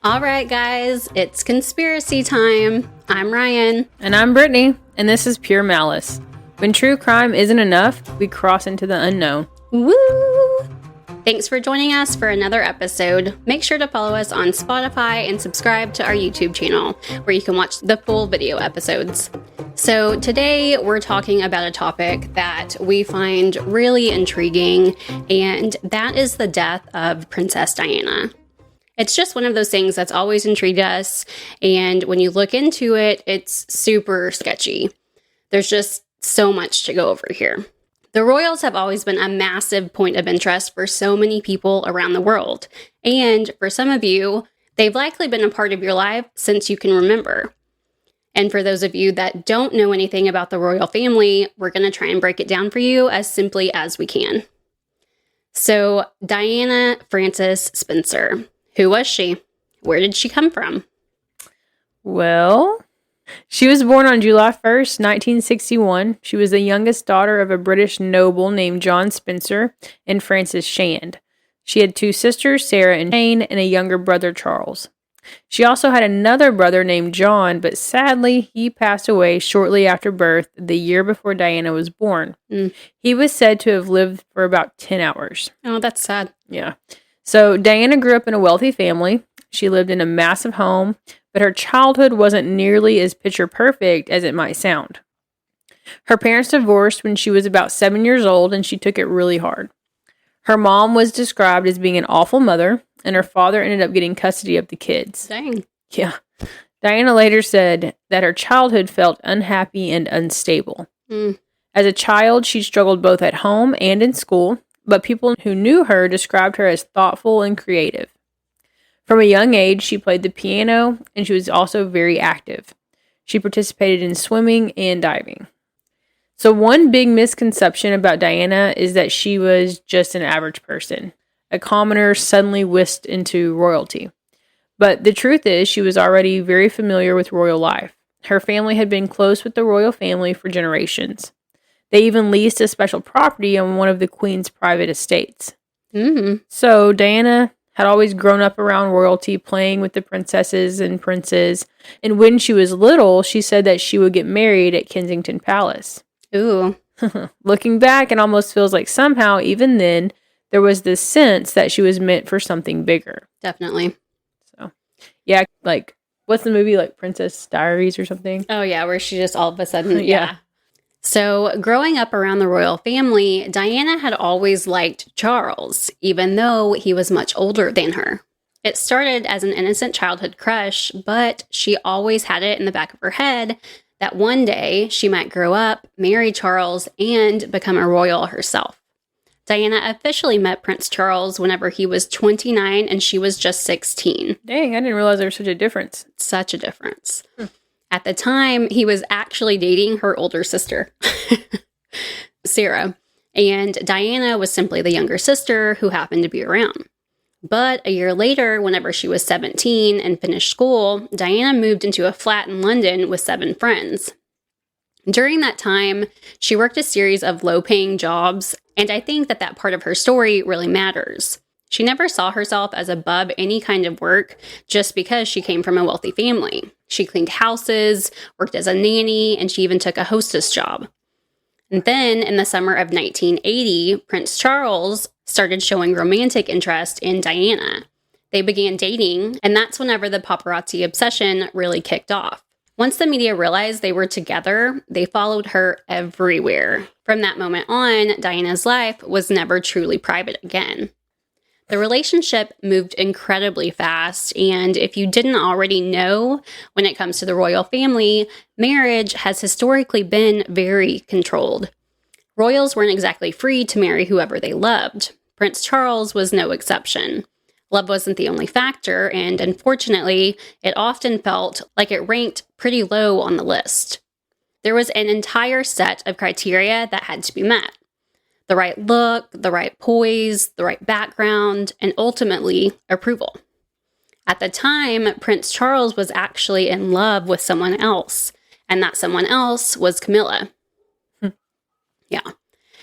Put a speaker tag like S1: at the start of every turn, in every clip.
S1: All right, guys, it's conspiracy time. I'm Ryan.
S2: And I'm Brittany, and this is Pure Malice. When true crime isn't enough, we cross into the unknown.
S1: Woo! Thanks for joining us for another episode. Make sure to follow us on Spotify and subscribe to our YouTube channel, where you can watch the full video episodes. So today we're talking about a topic that we find really intriguing, and that is the death of Princess Diana. It's just one of those things that's always intrigued us, and when you look into it, it's super sketchy. There's just so much to go over here. The royals have always been a massive point of interest for so many people around the world, and for some of you, they've likely been a part of your life since you can remember. And for those of you that don't know anything about the royal family, we're going to try and break it down for you as simply as we can. So, Diana Frances Spencer. Who was she? Where did she come from?
S2: Well, she was born on July 1st, 1961. She was the youngest daughter of a British noble named John Spencer and Frances Shand. She had two sisters, Sarah and Jane, and a younger brother, Charles. She also had another brother named John, but sadly, he passed away shortly after birth, the year before Diana was born. He was said to have lived for about 10 hours.
S1: Oh, that's sad.
S2: Yeah. So Diana grew up in a wealthy family. She lived in a massive home, but her childhood wasn't nearly as picture perfect as it might sound. Her parents divorced when she was about 7 years old, and she took it really hard. Her mom was described as being an awful mother, and her father ended up getting custody of the kids.
S1: Dang.
S2: Yeah. Diana later said that her childhood felt unhappy and unstable. As a child, she struggled both at home and in school, but people who knew her described her as thoughtful and creative. From a young age, she played the piano, and she was also very active. She participated in swimming and diving. So one big misconception about Diana is that she was just an average person, a commoner suddenly whisked into royalty. But the truth is, she was already very familiar with royal life. Her family had been close with the royal family for generations. They even leased a special property on one of the Queen's private estates. So Diana had always grown up around royalty, playing with the princesses and princes. And when she was little, she said that she would get married at Kensington Palace.
S1: Ooh.
S2: Looking back, it almost feels like somehow, even then, there was this sense that she was meant for something bigger.
S1: Definitely.
S2: So, yeah, like, what's the movie, like Princess Diaries or something?
S1: Oh, yeah, where she just all of a sudden, yeah. So, growing up around the royal family, Diana had always liked Charles, even though he was much older than her. It started as an innocent childhood crush, but she always had it in the back of her head that one day she might grow up, marry Charles, and become a royal herself. Diana officially met Prince Charles whenever he was 29 and she was just 16.
S2: Dang, I didn't realize there was such a difference.
S1: Such a difference. At the time, he was actually dating her older sister, Sarah, and Diana was simply the younger sister who happened to be around. But a year later, whenever she was 17 and finished school, Diana moved into a flat in London with 7 friends. During that time, she worked a series of low-paying jobs, and I think that part of her story really matters. She never saw herself as above any kind of work just because she came from a wealthy family. She cleaned houses, worked as a nanny, and she even took a hostess job. And then, in the summer of 1980, Prince Charles started showing romantic interest in Diana. They began dating, and that's whenever the paparazzi obsession really kicked off. Once the media realized they were together, they followed her everywhere. From that moment on, Diana's life was never truly private again. The relationship moved incredibly fast, and if you didn't already know, when it comes to the royal family, marriage has historically been very controlled. Royals weren't exactly free to marry whoever they loved. Prince Charles was no exception. Love wasn't the only factor, and unfortunately, it often felt like it ranked pretty low on the list. There was an entire set of criteria that had to be met. The right look, the right poise, the right background, and ultimately, approval. At the time, Prince Charles was actually in love with someone else, and that someone else was Camilla. Yeah.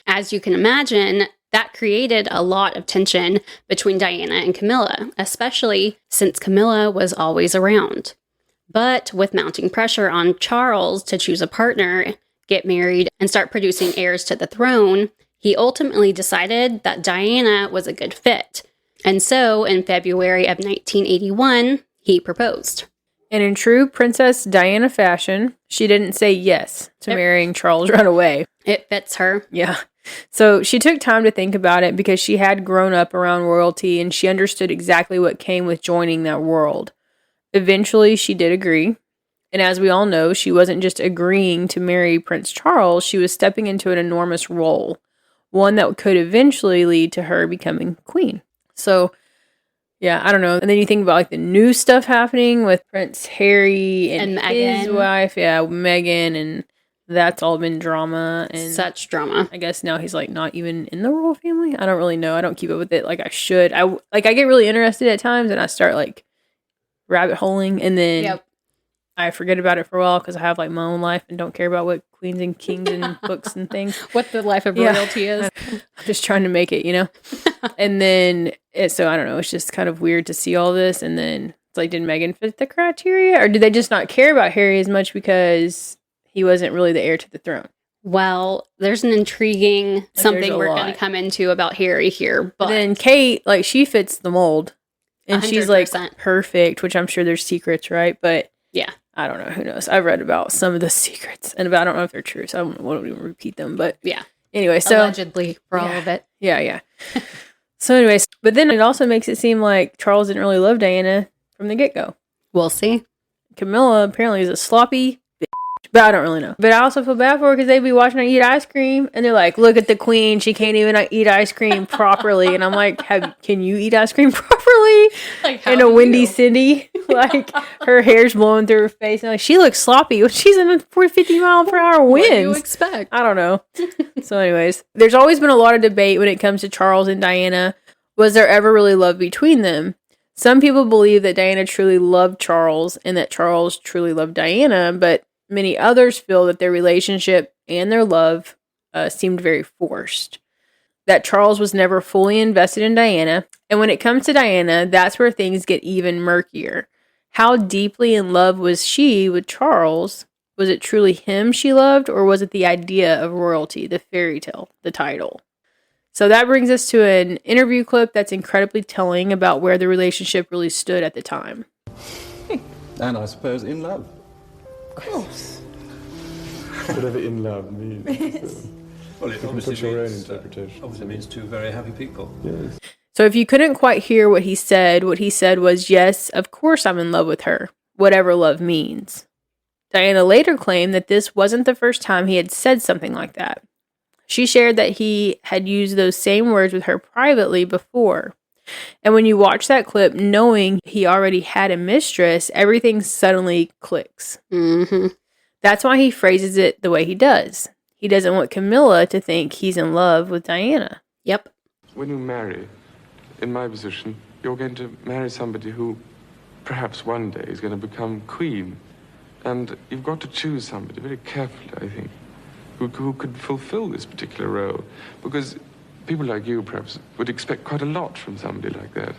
S1: As you can imagine, That created a lot of tension between Diana and Camilla, especially since Camilla was always around. But with mounting pressure on Charles to choose a partner, get married, and start producing heirs to the throne, he ultimately decided that Diana was a good fit. And so, in February of 1981, he proposed.
S2: And in true Princess Diana fashion, she didn't say yes to marrying Charles right away.
S1: It fits her.
S2: Yeah. So she took time to think about it because she had grown up around royalty and she understood exactly what came with joining that world. Eventually, she did agree. And as we all know, she wasn't just agreeing to marry Prince Charles, she was stepping into an enormous role, one that could eventually lead to her becoming queen. So, yeah, I don't know. And then you think about like the new stuff happening with Prince Harry and his wife, Meghan, and that's all been drama and
S1: such drama.
S2: I guess now he's like not even in the royal family. I don't really know. I don't keep up with it like I should. I get really interested at times and I start like rabbit holing and then I forget about it for a while because I have like my own life and don't care about what queens and kings and books and things.
S1: What the life of royalty is.
S2: I'm just trying to make it, you know? And then, so I don't know, it's just kind of weird to see all this. And then it's like, did Meghan fit the criteria? Or did they just not care about Harry as much because he wasn't really the heir to the throne?
S1: Well, there's an intriguing something we're going to come into about Harry here. But
S2: then Kate, like, she fits the mold. And 100%. She's like perfect, which I'm sure there's secrets, right? But
S1: yeah.
S2: I don't know. Who knows? I've read about some of the secrets, and I don't know if they're true, so I won't even repeat them. But
S1: yeah.
S2: Anyway, so
S1: allegedly for all of it.
S2: Yeah. So, anyways, but then it also makes it seem like Charles didn't really love Diana from the get-go.
S1: We'll see.
S2: Camilla apparently is a sloppy bitch, but I don't really know. But I also feel bad for her because they'd be watching her eat ice cream, and they're like, "Look at the queen; she can't even eat ice cream properly." And I'm like, "Can you eat ice cream properly?"
S1: Like
S2: in a windy city, like her hair's blowing through her face, and like she looks sloppy when she's in a 50 mile per hour winds.
S1: What do you expect?
S2: I don't know. So, anyways, there's always been a lot of debate when it comes to Charles and Diana. Was there ever really love between them? Some people believe that Diana truly loved Charles and that Charles truly loved Diana, but many others feel that their relationship and their love seemed very forced. That Charles was never fully invested in Diana. And when it comes to Diana, that's where things get even murkier. How deeply in love was she with Charles? Was it truly him she loved, or was it the idea of royalty, the fairy tale, the title? So that brings us to an interview clip that's incredibly telling about where the relationship really stood at the time.
S3: And I suppose in love.
S4: Of course.
S3: Whatever in love means.
S4: Well, it
S3: obviously put your own interpretation.
S4: Obviously means two very happy people.
S3: Yes.
S2: So if you couldn't quite hear what he said was, yes, of course I'm in love with her, whatever love means. Diana later claimed that this wasn't the first time he had said something like that. She shared that he had used those same words with her privately before. And when you watch that clip, knowing he already had a mistress, everything suddenly clicks.
S1: Mm-hmm.
S2: That's why he phrases it the way he does. He doesn't want Camilla to think he's in love with Diana.
S1: Yep.
S5: When you marry, in my position, you're going to marry somebody who perhaps one day is going to become queen. And you've got to choose somebody very carefully, I think, who could fulfill this particular role. Because people like you, perhaps, would expect quite a lot from somebody like that.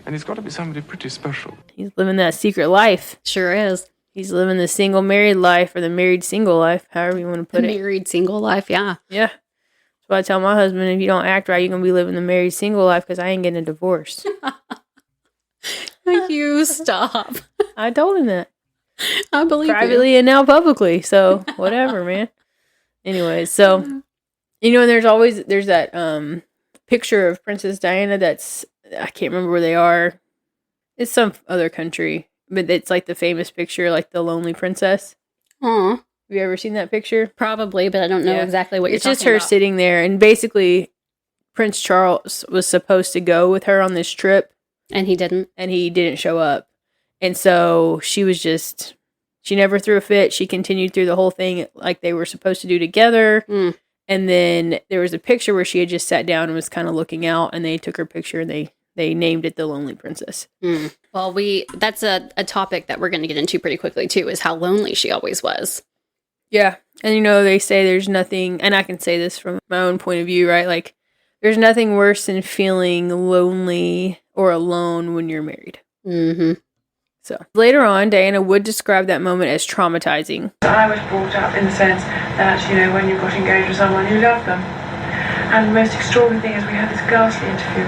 S5: And it's got to be somebody pretty special.
S2: He's living that secret life.
S1: Sure is.
S2: He's living the single married life, or the married single life, however you want to put it.
S1: Married single life, yeah.
S2: Yeah. That's why I tell my husband, if you don't act right, you're going to be living the married single life because I ain't getting a divorce.
S1: You stop.
S2: I told him that.
S1: I believe
S2: privately
S1: you.
S2: And now publicly. So, whatever, man. Anyways, so, you know, there's that picture of Princess Diana that's, I can't remember where they are. It's some other country. But it's like the famous picture, like the lonely princess.
S1: Aw.
S2: Have you ever seen that picture?
S1: Probably, but I don't know exactly what you're talking about.
S2: It's just her sitting there. And basically, Prince Charles was supposed to go with her on this trip.
S1: And he didn't.
S2: And he didn't show up. And so she was just, she never threw a fit. She continued through the whole thing like they were supposed to do together.
S1: Mm.
S2: And then there was a picture where she had just sat down and was kind of looking out. And they took her picture and they named it the Lonely Princess.
S1: Mm. Well, that's a topic that we're going to get into pretty quickly, too, is how lonely she always was.
S2: Yeah. And, you know, they say there's nothing, and I can say this from my own point of view, right? Like, There's nothing worse than feeling lonely or alone when you're married.
S1: Mm-hmm.
S2: So later on, Diana would describe that moment as traumatizing.
S6: I was brought up in the sense that, when you got engaged with someone, you loved them. And the most extraordinary thing is we had this ghastly interview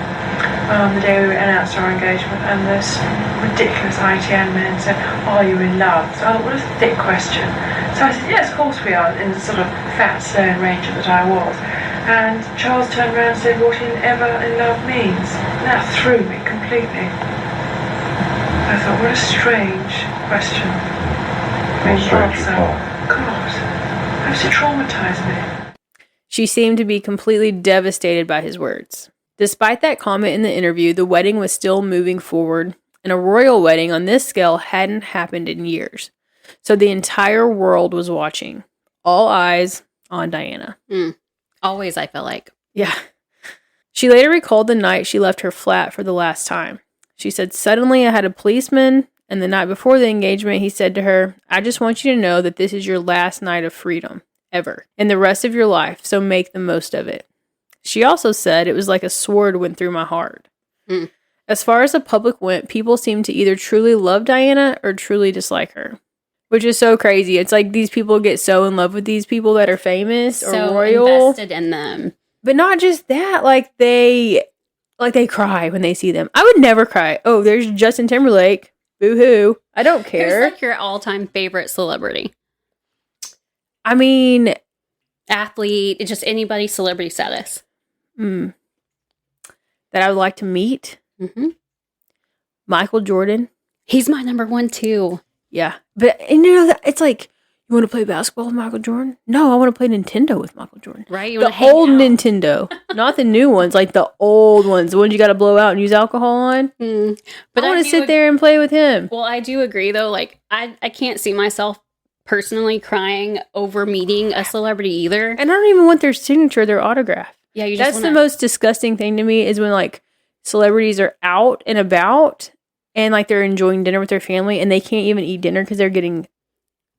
S6: the day we announced our engagement, and this ridiculous ITN man said, "Are you in love?" So I thought, what a thick question. So I said, yes, of course we are, in the sort of fat, stern ranger that I was. And Charles turned around and said, what ever in love means. And that threw me completely. I thought, what a strange question. God, that was to traumatize me.
S2: She seemed to be completely devastated by his words. Despite that comment in the interview, the wedding was still moving forward, and a royal wedding on this scale hadn't happened in years. So the entire world was watching. All eyes on Diana.
S1: Always, I feel like.
S2: Yeah. She later recalled the night she left her flat for the last time. She said, suddenly I had a policeman, and the night before the engagement, he said to her, I just want you to know that this is your last night of freedom, ever, and the rest of your life, so make the most of it. She also said it was like a sword went through my heart. As far as the public went, people seemed to either truly love Diana or truly dislike her, which is so crazy. It's like these people get so in love with these people that are famous or
S1: So
S2: royal.
S1: invested in them.
S2: But not just that, they cry when they see them. I would never cry. Oh, there's Justin Timberlake. Boo-hoo. I don't care.
S1: Who's like your all-time favorite celebrity?
S2: I mean,
S1: Athlete, just anybody celebrity status.
S2: that I would like to meet.
S1: Mm-hmm.
S2: Michael Jordan.
S1: He's my number one too.
S2: Yeah. But, it's like, you want to play basketball with Michael Jordan? No, I want to play Nintendo with Michael Jordan.
S1: Right? You
S2: The
S1: wanna hang
S2: old
S1: out.
S2: Nintendo. Not the new ones, like the old ones. The ones you got to blow out and use alcohol on.
S1: But
S2: I want to
S1: do
S2: sit there and play with him.
S1: Well, I do agree though. Like, I can't see myself personally crying over meeting a celebrity either.
S2: And I don't even want their signature, their autograph.
S1: Yeah, you just
S2: That's the most disgusting thing to me is when like celebrities are out and about and like they're enjoying dinner with their family and they can't even eat dinner because they're getting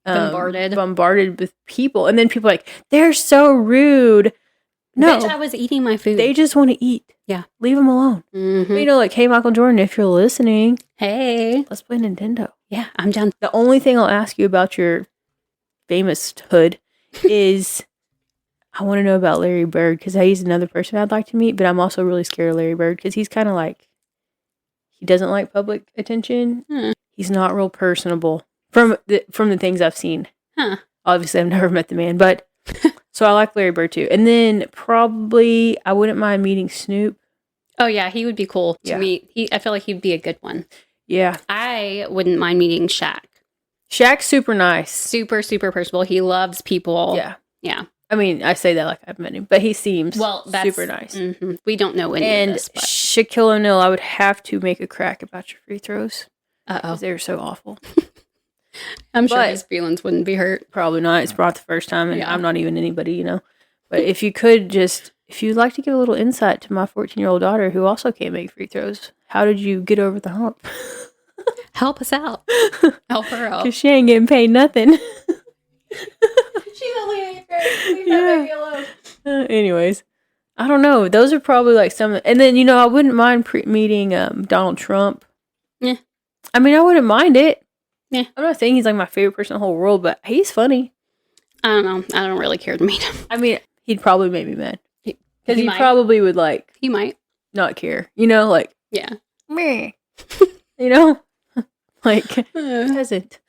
S2: bombarded with people. And then people are like, they're so rude. No,
S1: Bitch, I was eating my food.
S2: they just want to eat.
S1: Yeah.
S2: Leave them alone.
S1: Mhm.
S2: But, like, hey, Michael Jordan, if you're listening,
S1: Hey.
S2: let's play Nintendo.
S1: Yeah, I'm down.
S2: The only thing I'll ask you about your famous hood is I want to know about Larry Bird because he's another person I'd like to meet, but I'm also really scared of Larry Bird because he's kind of like, he doesn't like public attention. He's not real personable from the things I've seen.
S1: Huh.
S2: Obviously, I've never met the man, but so I like Larry Bird too. And then probably I wouldn't mind meeting Snoop.
S1: Oh yeah, he would be cool to
S2: Yeah.
S1: meet. I feel like he'd be a good one.
S2: Yeah.
S1: I wouldn't mind meeting Shaq.
S2: Shaq's super nice.
S1: Super, super personable. He loves people.
S2: Yeah.
S1: Yeah.
S2: I mean, I say that like I've met him, but he seems
S1: That's
S2: super nice.
S1: Mhm. We don't know any
S2: And
S1: of this, but
S2: Shaquille O'Neal, I would have to make a crack about your free throws.
S1: uh-oh.
S2: Because they were so awful.
S1: I'm sure
S2: but-
S1: his feelings wouldn't be hurt.
S2: Probably not. It's not the first time, and
S1: Yeah.
S2: I'm not even anybody, But if you could if you'd like to give a little insight to my 14-year-old daughter who also can't make free throws, how did you get over the hump?
S1: Help us out. Help her out.
S2: Because she ain't getting paid nothing.
S1: She's only 8th grade. Leave
S2: that baby
S1: alone.
S2: Anyways, I don't know. Those are probably like some. And then, I wouldn't mind meeting Donald Trump.
S1: Yeah.
S2: I mean, I wouldn't mind it.
S1: Yeah.
S2: I'm not saying he's like my favorite person in the whole world, but he's funny.
S1: I don't know. I don't really care to meet him.
S2: I mean, he'd probably make me mad. Because he
S1: might.
S2: probably would like
S1: He might.
S2: not care. Like,
S1: Yeah.
S2: meh. Like, peasant.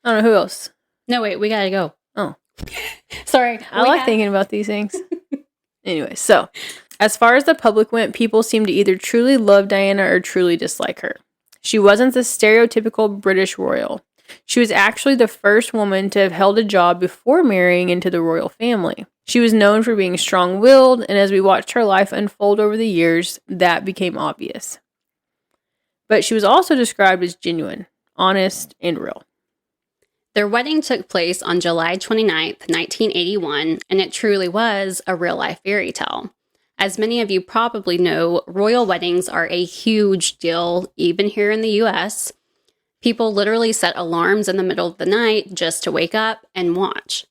S2: I don't know who else.
S1: No, wait. We gotta go.
S2: Oh.
S1: Sorry.
S2: I like thinking about these things. Anyway, so as far as the public went, people seemed to either truly love Diana or truly dislike her. She wasn't the stereotypical British royal. She was actually the first woman to have held a job before marrying into the royal family. She was known for being strong-willed, and as we watched her life unfold over the years, that became obvious. But she was also described as genuine, honest, and real.
S1: Their wedding took place on July 29th, 1981, and it truly was a real-life fairy tale. As many of you probably know, royal weddings are a huge deal, even here in the U.S. People literally set alarms in the middle of the night just to wake up and watch.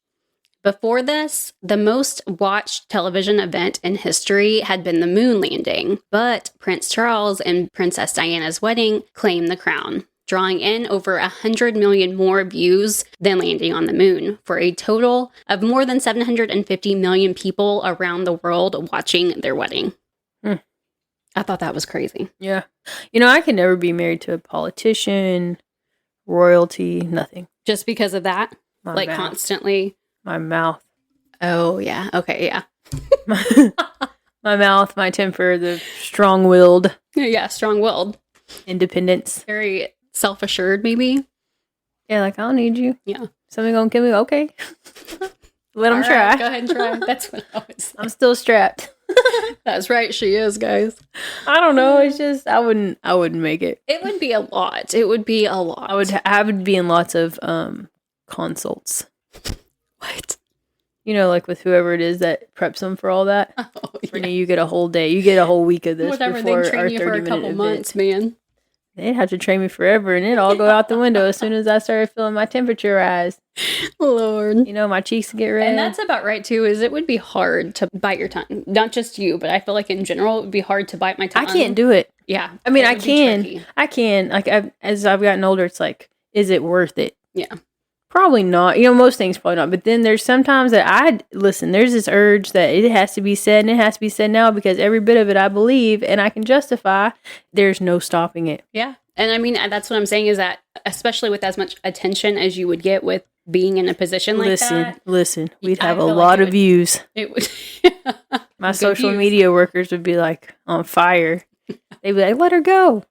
S1: Before this, the most watched television event in history had been the moon landing, but Prince Charles and Princess Diana's wedding claimed the crown, drawing in over 100 million more views than landing on the moon, for a total of more than 750 million people around the world watching their wedding. I thought that was crazy.
S2: Yeah. You know, I could never be married to a politician, royalty, nothing.
S1: Just because of that?
S2: My
S1: Like
S2: mouth.
S1: constantly?
S2: My mouth.
S1: Oh, yeah. Okay, yeah.
S2: My mouth, my temper, the strong-willed
S1: Yeah, strong-willed.
S2: independence.
S1: Very self-assured, maybe?
S2: Yeah, like, I don't need you.
S1: Yeah.
S2: Something gonna kill me? Okay. Let them
S1: All
S2: try.
S1: right, go ahead and try. That's what I was.
S2: I'm still strapped.
S1: That's right, she is, guys.
S2: I don't know. It's just I wouldn't make it.
S1: It would be a lot. It would be a lot.
S2: I would be in lots of consults.
S1: What?
S2: You know, like with whoever it is that preps them for all that.
S1: Oh,
S2: Brittany, you get a whole day. You get a whole week of this.
S1: Whatever,
S2: before
S1: they train
S2: our
S1: you for a
S2: 30-minute
S1: couple
S2: event.
S1: months, man.
S2: They'd have to train me forever, and it'd all go out the window as soon as I started feeling my temperature rise.
S1: Lord.
S2: You know, my cheeks get red.
S1: And that's about right, too, is it would be hard to bite your tongue. Not just you, but I feel like in general, it would be hard to bite my tongue.
S2: I can't do it.
S1: Yeah.
S2: I mean,
S1: it
S2: I
S1: would be
S2: can.
S1: tricky.
S2: I can. Like, as I've gotten older, it's like, is it worth it?
S1: Yeah.
S2: Probably not. You know, most things probably not. But then there's sometimes that there's this urge that it has to be said, and it has to be said now because every bit of it I believe and I can justify. There's no stopping it.
S1: Yeah. And I mean, that's what I'm saying is that, especially with as much attention as you would get with being in a position like that.
S2: Listen, we'd
S1: I
S2: have a
S1: feel like
S2: lot
S1: it
S2: of views.
S1: It would.
S2: My
S1: Good
S2: social
S1: views.
S2: media workers would be like on fire. They'd be like, let her go.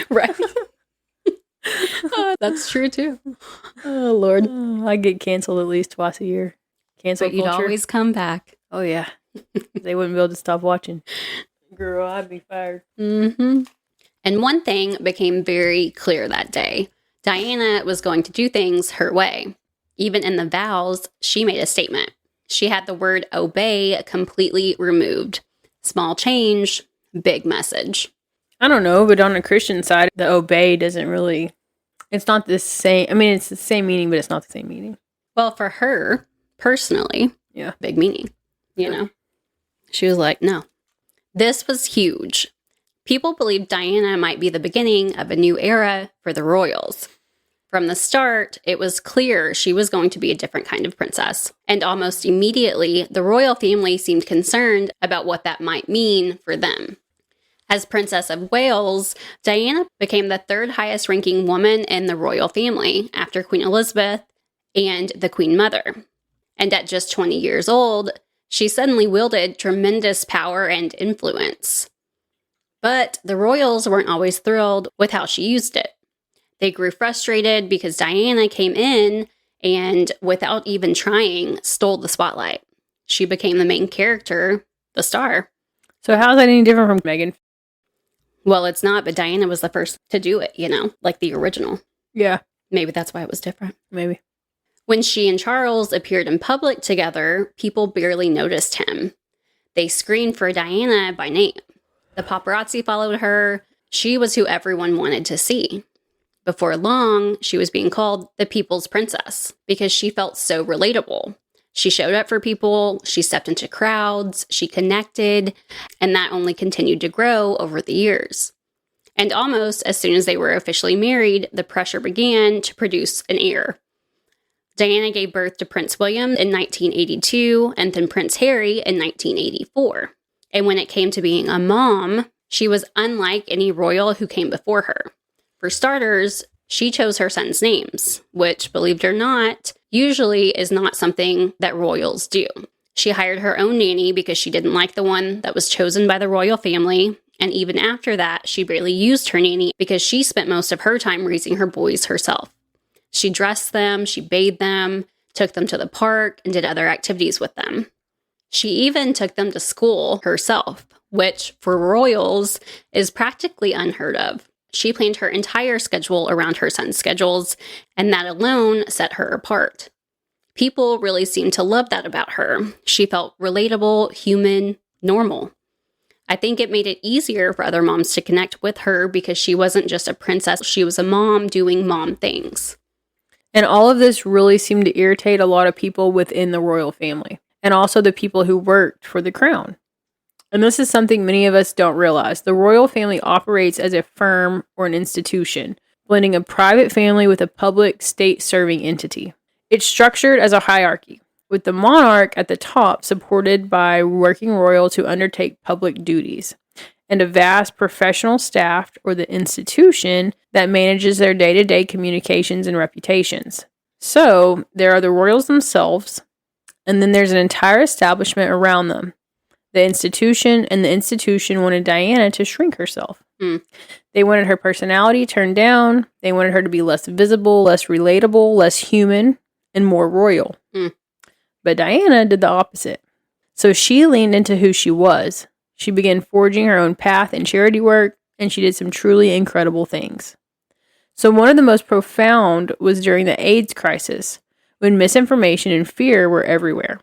S1: Right. That's true, too. Oh, Lord.
S2: I get canceled at least twice a year. Cancel
S1: But you'd
S2: culture.
S1: always come back.
S2: Oh, yeah. They wouldn't be able to stop watching. Girl, I'd be fired.
S1: Mm-hmm. And one thing became very clear that day. Diana was going to do things her way. Even in the vows, she made a statement. She had the word obey completely removed. Small change, big message.
S2: I don't know, but on the Christian side, the obey doesn't really, it's not the same. I mean, it's the same meaning, but it's not the same meaning.
S1: Well, for her, personally,
S2: Yeah.
S1: big meaning, you know? She was like, no. This was huge. People believed Diana might be the beginning of a new era for the royals. From the start, it was clear she was going to be a different kind of princess. And almost immediately, the royal family seemed concerned about what that might mean for them. As Princess of Wales, Diana became the third highest ranking woman in the royal family after Queen Elizabeth and the Queen Mother. And at just 20 years old, she suddenly wielded tremendous power and influence. But the royals weren't always thrilled with how she used it. They grew frustrated because Diana came in and, without even trying, stole the spotlight. She became the main character, the star.
S2: So how's that any different from Meghan?
S1: Well, it's not, but Diana was the first to do it, you know, like the original.
S2: Yeah,
S1: Maybe that's why it was different.
S2: maybe.
S1: When she and Charles appeared in public together, people barely noticed him. They screamed for Diana by name. The paparazzi followed her. She was who everyone wanted to see. Before long, she was being called the People's Princess because she felt so relatable. She showed up for people, she stepped into crowds, she connected, and that only continued to grow over the years. And almost as soon as they were officially married, the pressure began to produce an heir. Diana gave birth to Prince William in 1982 and then Prince Harry in 1984. And when it came to being a mom, she was unlike any royal who came before her. For starters, she chose her sons' names, which, believed it or not, usually is not something that royals do. She hired her own nanny because she didn't like the one that was chosen by the royal family, and even after that, she barely used her nanny because she spent most of her time raising her boys herself. She dressed them, she bathed them, took them to the park, and did other activities with them. She even took them to school herself, which, for royals, is practically unheard of. She planned her entire schedule around her son's schedules, and that alone set her apart. People really seemed to love that about her. She felt relatable, human, normal. I think it made it easier for other moms to connect with her because she wasn't just a princess, she was a mom doing mom things.
S2: And all of this really seemed to irritate a lot of people within the royal family, and also the people who worked for the crown. And this is something many of us don't realize. The royal family operates as a firm or an institution, blending a private family with a public state-serving entity. It's structured as a hierarchy, with the monarch at the top supported by working royal to undertake public duties, and a vast professional staff or the institution that manages their day-to-day communications and reputations. So, there are the royals themselves, and then there's an entire establishment around them. The institution wanted Diana to shrink herself. They wanted her personality turned down. They wanted her to be less visible, less relatable, less human, and more royal. But Diana did the opposite. So she leaned into who she was. She began forging her own path in charity work, and she did some truly incredible things. So one of the most profound was during the AIDS crisis, when misinformation and fear were everywhere,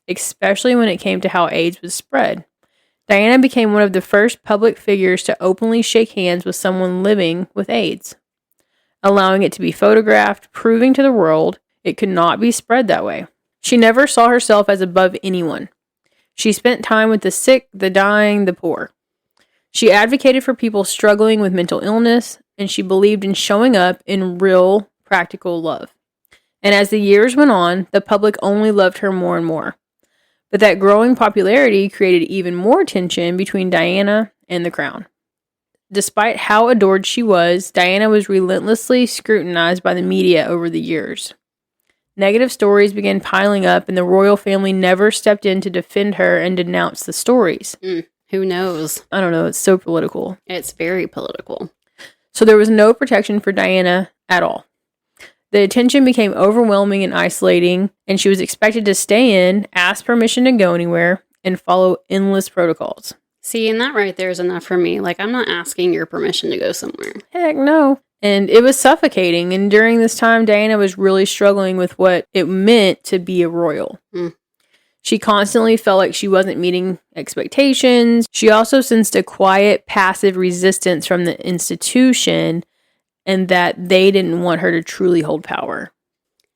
S2: especially when it came to how AIDS was spread. Diana became one of the first public figures to openly shake hands with someone living with AIDS, allowing it to be photographed, proving to the world it could not be spread that way. She never saw herself as above anyone. She spent time with the sick, the dying, the poor. She advocated for people struggling with mental illness, and she believed in showing up in real, practical love. And as the years went on, the public only loved her more and more. But that growing popularity created even more tension between Diana and the crown. Despite how adored she was, Diana was relentlessly scrutinized by the media over the years. Negative stories began piling up, and the royal family never stepped in to defend her and denounce the stories.
S1: Who knows?
S2: I don't know, it's so political.
S1: It's very political.
S2: So there was no protection for Diana at all. The attention became overwhelming and isolating, and she was expected to stay in, ask permission to go anywhere, and follow endless protocols.
S1: See, and that right there is enough for me. Like, I'm not asking your permission to go somewhere.
S2: Heck no. And it was suffocating, and during this time, Diana was really struggling with what it meant to be a royal. She constantly felt like she wasn't meeting expectations. She also sensed a quiet, passive resistance from the institution, and that they didn't want her to truly hold power.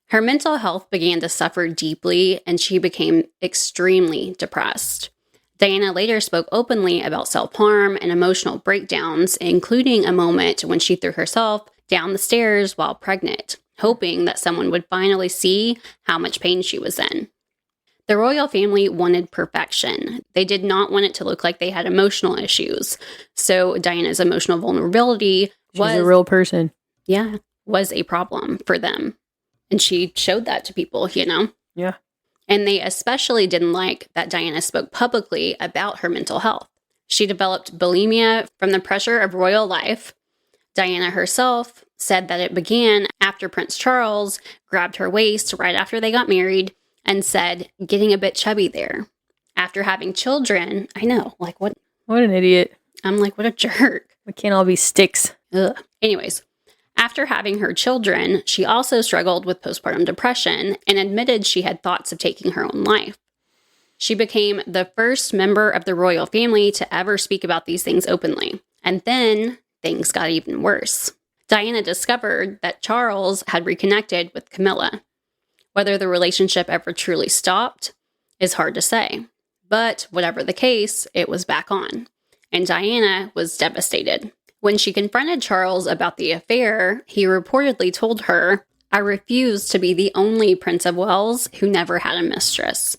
S1: Her mental health began to suffer deeply, and she became extremely depressed. Diana later spoke openly about self-harm and emotional breakdowns, including a moment when she threw herself down the stairs while pregnant, hoping that someone would finally see how much pain she was in. The royal family wanted perfection. They did not want it to look like they had emotional issues. So Diana's emotional vulnerability was
S2: a real person.
S1: Yeah, was a problem for them. And she showed that to people, you know?
S2: Yeah.
S1: And they especially didn't like that Diana spoke publicly about her mental health. She developed bulimia from the pressure of royal life. Diana herself said that it began after Prince Charles grabbed her waist right after they got married and said, "Getting a bit chubby there." After having children, I know, like what?
S2: What an idiot.
S1: I'm like, what a jerk.
S2: We can't all be sticks.
S1: Ugh. Anyways, after having her children, she also struggled with postpartum depression and admitted she had thoughts of taking her own life. She became the first member of the royal family to ever speak about these things openly. And then things got even worse. Diana discovered that Charles had reconnected with Camilla. Whether the relationship ever truly stopped is hard to say. But whatever the case, it was back on. And Diana was devastated. When she confronted Charles about the affair, he reportedly told her, "I refuse to be the only Prince of Wales who never had a mistress."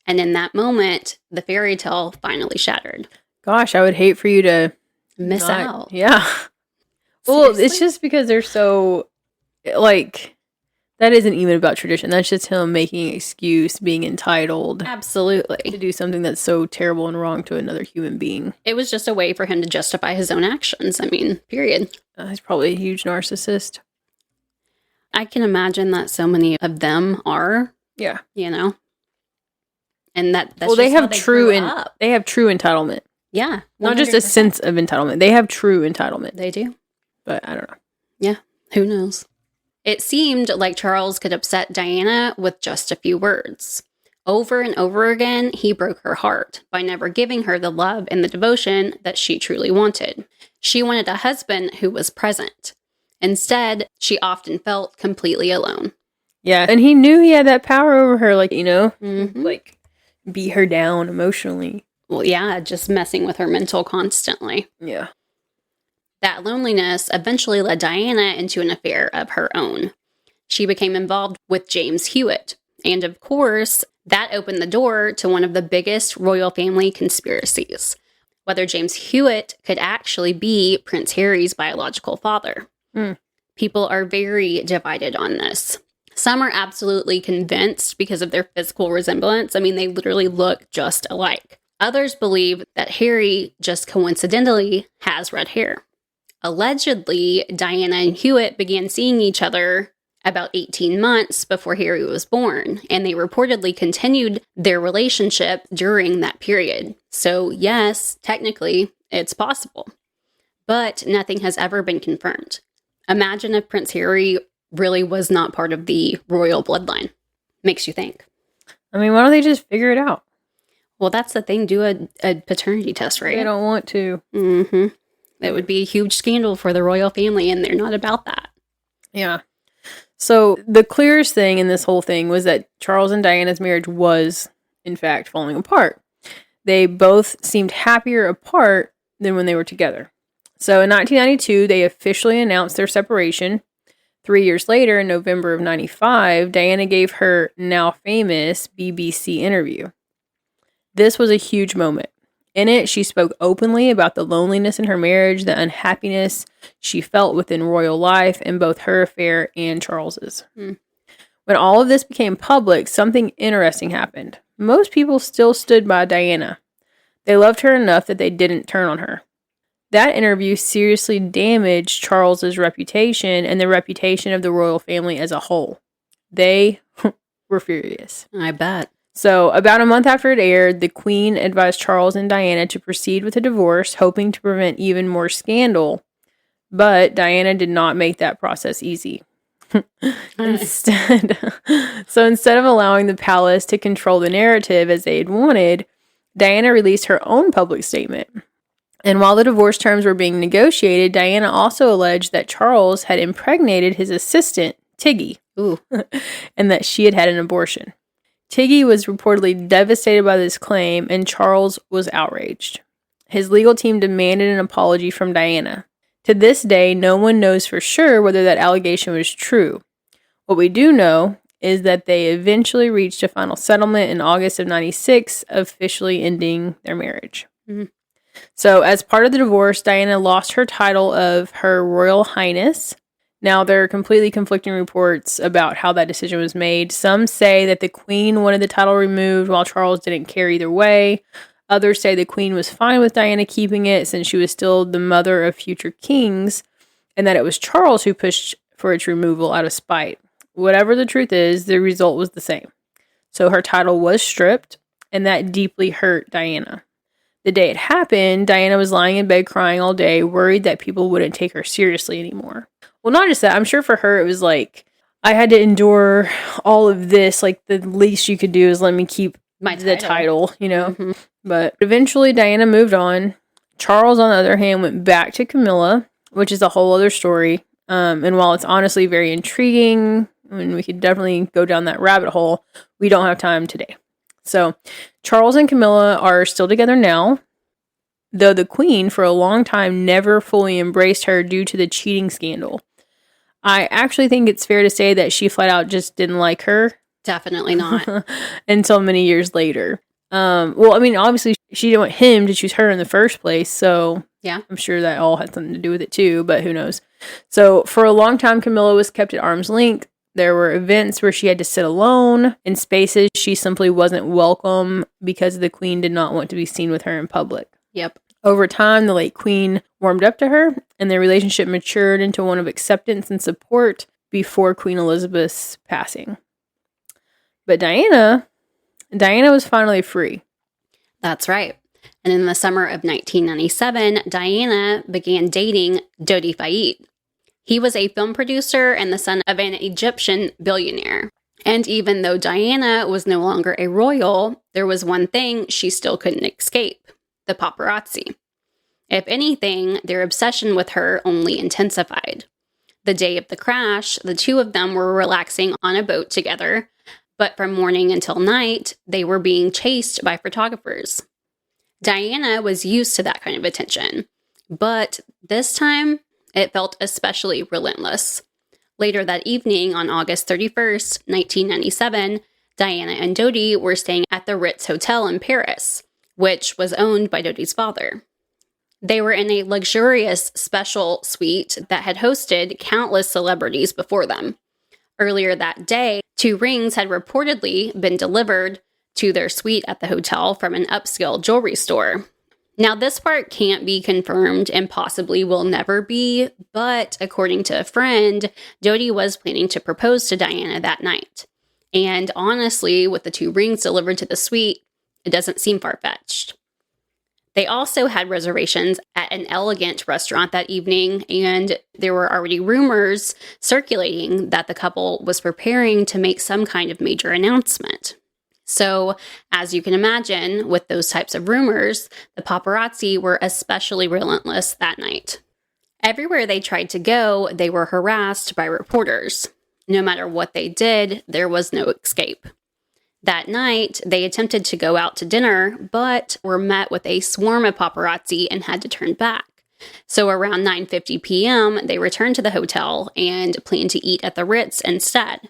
S1: And in that moment, the fairy tale finally shattered.
S2: Gosh, I would hate for you to
S1: miss out.
S2: Yeah. Well, it's just because they're so, like, that isn't even about tradition. That's just him making an excuse, being entitled.
S1: Absolutely.
S2: To do something that's so terrible and wrong to another human being.
S1: It was just a way for him to justify his own actions. I mean, period.
S2: He's probably a huge narcissist.
S1: I can imagine that so many of them are.
S2: Yeah.
S1: You know? And that's
S2: well, they have true entitlement.
S1: Yeah. 100%.
S2: Not just a sense of entitlement. They have true entitlement.
S1: They do.
S2: But I don't know.
S1: Yeah. Who knows? It seemed like Charles could upset Diana with just a few words. Over and over again, he broke her heart by never giving her the love and the devotion that she truly wanted. She wanted a husband who was present. Instead, she often felt completely alone.
S2: Yeah, and he knew he had that power over her, like,
S1: Mm-hmm.
S2: like beat her down emotionally.
S1: Well, yeah, just messing with her mental constantly.
S2: Yeah.
S1: That loneliness eventually led Diana into an affair of her own. She became involved with James Hewitt, and of course, that opened the door to one of the biggest royal family conspiracies, whether James Hewitt could actually be Prince Harry's biological father. People are very divided on this. Some are absolutely convinced because of their physical resemblance. I mean, they literally look just alike. Others believe that Harry just coincidentally has red hair. Allegedly, Diana and Hewitt began seeing each other about 18 months before Harry was born, and they reportedly continued their relationship during that period. So yes, technically, it's possible. But nothing has ever been confirmed. Imagine if Prince Harry really was not part of the royal bloodline. Makes you think.
S2: I mean, why don't they just figure it out?
S1: Well, that's the thing. Do a paternity test, right?
S2: They don't want to.
S1: Mm-hmm. That would be a huge scandal for the royal family, and they're not about that.
S2: Yeah. So the clearest thing in this whole thing was that Charles and Diana's marriage was, in fact, falling apart. They both seemed happier apart than when they were together. So in 1992, they officially announced their separation. 3 years later, in November of 95, Diana gave her now famous BBC interview. This was a huge moment. In it, she spoke openly about the loneliness in her marriage, the unhappiness she felt within royal life, in both her affair and Charles's. When all of this became public, something interesting happened. Most people still stood by Diana. They loved her enough that they didn't turn on her. That interview seriously damaged Charles's reputation and the reputation of the royal family as a whole. They were furious.
S1: I bet.
S2: So, about a month after it aired, the Queen advised Charles and Diana to proceed with a divorce, hoping to prevent even more scandal. But Diana did not make that process easy. Instead of allowing the palace to control the narrative as they had wanted, Diana released her own public statement. And while the divorce terms were being negotiated, Diana also alleged that Charles had impregnated his assistant, Tiggy, and that she had had an abortion. Tiggy was reportedly devastated by this claim, and Charles was outraged. His legal team demanded an apology from Diana. To this day, no one knows for sure whether that allegation was true. What we do know is that they eventually reached a final settlement in August of 96, officially ending their marriage. So, as part of the divorce, Diana lost her title of Her Royal Highness. Now, there are completely conflicting reports about how that decision was made. Some say that the Queen wanted the title removed, while Charles didn't care either way. Others say the Queen was fine with Diana keeping it since she was still the mother of future kings, and that it was Charles who pushed for its removal out of spite. Whatever the truth is, the result was the same. So her title was stripped, and that deeply hurt Diana. The day it happened, Diana was lying in bed crying all day, worried that people wouldn't take her seriously anymore. Well, not just that. I'm sure for her it was like, I had to endure all of this. Like, the least you could do is let me keep the title, you know?
S1: Mm-hmm.
S2: But eventually Diana moved on. Charles, on the other hand, went back to Camilla, which is a whole other story. And while it's honestly very intriguing, and we could definitely go down that rabbit hole, we don't have time today. So Charles and Camilla are still together now, though the Queen for a long time never fully embraced her due to the cheating scandal. I actually think it's fair to say that she flat out just didn't like her.
S1: Definitely not.
S2: Until many years later. Well, I mean, obviously she didn't want him to choose her in the first place, so
S1: yeah,
S2: I'm sure that all had something to do with it too, but who knows. So for a long time, Camilla was kept at arm's length. There were events where she had to sit alone in spaces she simply wasn't welcome because the Queen did not want to be seen with her in public.
S1: Yep.
S2: Over time, the late Queen warmed up to her, and their relationship matured into one of acceptance and support before Queen Elizabeth's passing. But Diana was finally free.
S1: That's right. And in the summer of 1997, Diana began dating Dodi Fayed. He was a film producer and the son of an Egyptian billionaire. And even though Diana was no longer a royal, there was one thing she still couldn't escape: the paparazzi. If anything, their obsession with her only intensified. The day of the crash, the two of them were relaxing on a boat together, but from morning until night, they were being chased by photographers. Diana was used to that kind of attention, but this time, it felt especially relentless. Later that evening, on August 31st, 1997, Diana and Dodi were staying at the Ritz Hotel in Paris, which was owned by Dodi's father. They were in a luxurious special suite that had hosted countless celebrities before them. Earlier that day, 2 rings had reportedly been delivered to their suite at the hotel from an upscale jewelry store. Now, this part can't be confirmed and possibly will never be, but according to a friend, Dodi was planning to propose to Diana that night. And honestly, with the 2 rings delivered to the suite, it doesn't seem far-fetched. They also had reservations at an elegant restaurant that evening, and there were already rumors circulating that the couple was preparing to make some kind of major announcement. So, as you can imagine, with those types of rumors, the paparazzi were especially relentless that night. Everywhere they tried to go, they were harassed by reporters. No matter what they did, there was no escape. That night, they attempted to go out to dinner, but were met with a swarm of paparazzi and had to turn back. So around 9:50 p.m., they returned to the hotel and planned to eat at the Ritz instead.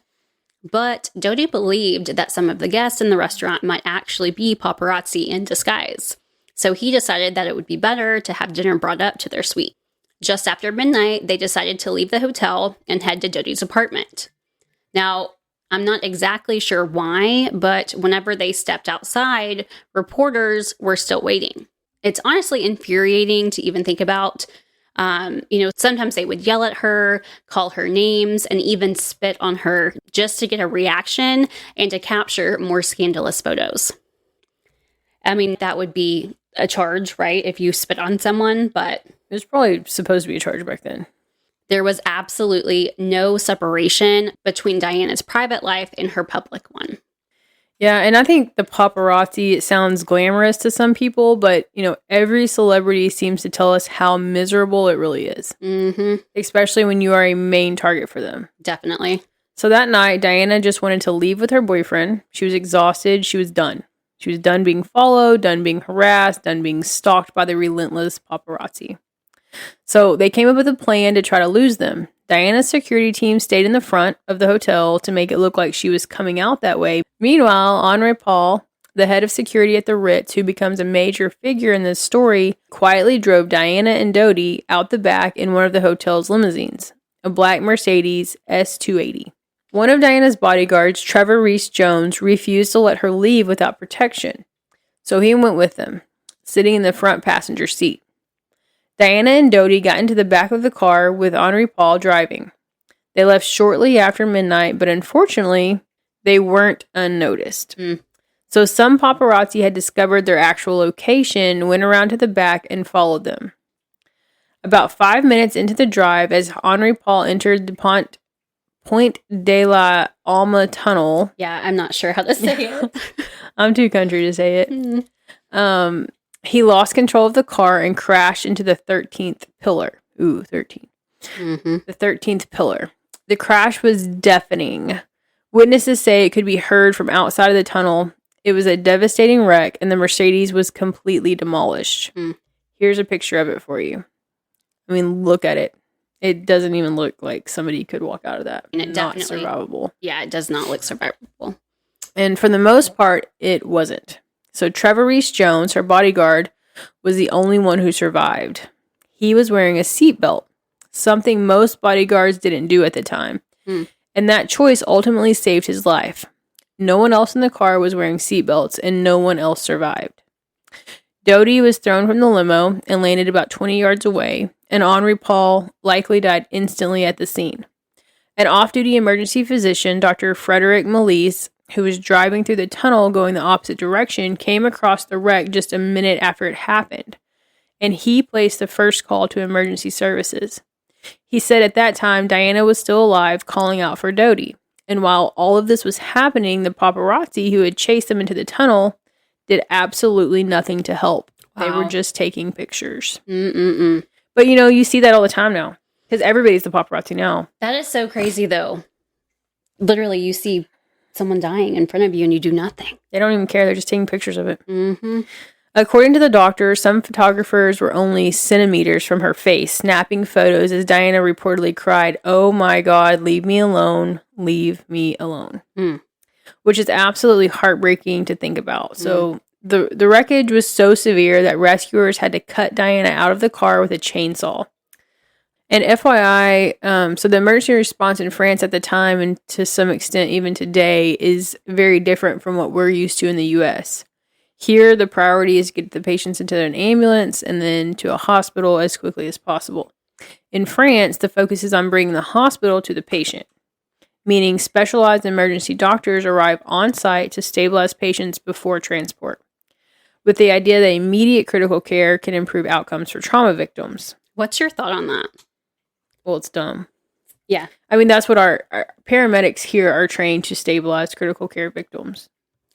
S1: But Dodi believed that some of the guests in the restaurant might actually be paparazzi in disguise. So he decided that it would be better to have dinner brought up to their suite. Just after midnight, they decided to leave the hotel and head to Dodi's apartment. Now, I'm not exactly sure why, but whenever they stepped outside, reporters were still waiting. It's honestly infuriating to even think about. Sometimes they would yell at her, call her names, and even spit on her just to get a reaction and to capture more scandalous photos. I mean, that would be a charge, right? If you spit on someone, but
S2: It was probably supposed to be a charge back then.
S1: there was absolutely no separation between Diana's private life and her public one.
S2: Yeah, and I think the paparazzi, it sounds glamorous to some people, but, every celebrity seems to tell us how miserable it really is.
S1: Mm-hmm.
S2: Especially when you are a main target for them.
S1: Definitely.
S2: So that night, Diana just wanted to leave with her boyfriend. She was exhausted. She was done. She was done being followed, done being harassed, done being stalked by the relentless paparazzi. So they came up with a plan to try to lose them. Diana's security team stayed in the front of the hotel to make it look like she was coming out that way. Meanwhile, Henri Paul, the head of security at the Ritz, who becomes a major figure in this story, quietly drove Diana and Dodi out the back in one of the hotel's limousines, a black Mercedes S280. One of Diana's bodyguards, Trevor Reese-Jones, refused to let her leave without protection, so he went with them, sitting in the front passenger seat. Diana and Dodi got into the back of the car with Henri Paul driving. They left shortly after midnight, but unfortunately, they weren't unnoticed. So some paparazzi had discovered their actual location, went around to the back, and followed them. About 5 minutes into the drive, as Henri Paul entered the Point de la Alma tunnel.
S1: Yeah, I'm not sure how to say it.
S2: I'm too country to say it. He lost control of the car and crashed into the 13th pillar. Ooh, 13.
S1: Mm-hmm.
S2: The 13th pillar. The crash was deafening. Witnesses say it could be heard from outside of the tunnel. It was a devastating wreck, and the Mercedes was completely demolished. Here's a picture of it for you. I mean, look at it. It doesn't even look like somebody could walk out of that.
S1: And it
S2: not
S1: definitely,
S2: survivable.
S1: Yeah, it does not look survivable.
S2: And for the most part, it wasn't. So Trevor Reese-Jones, her bodyguard, was the only one who survived. He was wearing a seatbelt, something most bodyguards didn't do at the time. And that choice ultimately saved his life. No one else in the car was wearing seatbelts, and no one else survived. Dodi was thrown from the limo and landed about 20 yards away, and Henri Paul likely died instantly at the scene. An off-duty emergency physician, Dr. Frederick Malice, who was driving through the tunnel going the opposite direction, came across the wreck just a minute after it happened, and he placed the first call to emergency services. He said at that time Diana was still alive, calling out for Dodi, and while all of this was happening, the paparazzi who had chased them into the tunnel did absolutely nothing to help. Wow. They were just taking pictures. But you see that all the time now. Because everybody's the paparazzi now.
S1: That is so crazy, though. Literally, you see someone dying in front of you and you do nothing.
S2: They don't even care. They're just taking pictures of it.
S1: Mm-hmm.
S2: According to the doctor, some photographers were only centimeters from her face, snapping photos as Diana reportedly cried, "Oh my God, leave me alone, leave me alone." Which is absolutely heartbreaking to think about. So the wreckage was so severe that rescuers had to cut Diana out of the car with a chainsaw. And FYI, so the emergency response in France at the time, and to some extent even today, is very different from what we're used to in the U.S. Here, the priority is to get the patients into an ambulance and then to a hospital as quickly as possible. In France, the focus is on bringing the hospital to the patient, meaning specialized emergency doctors arrive on site to stabilize patients before transport, with the idea that immediate critical care can improve outcomes for trauma victims.
S1: What's your thought on that?
S2: Well, it's dumb.
S1: Yeah.
S2: I mean, that's what our paramedics here are trained to stabilize critical care victims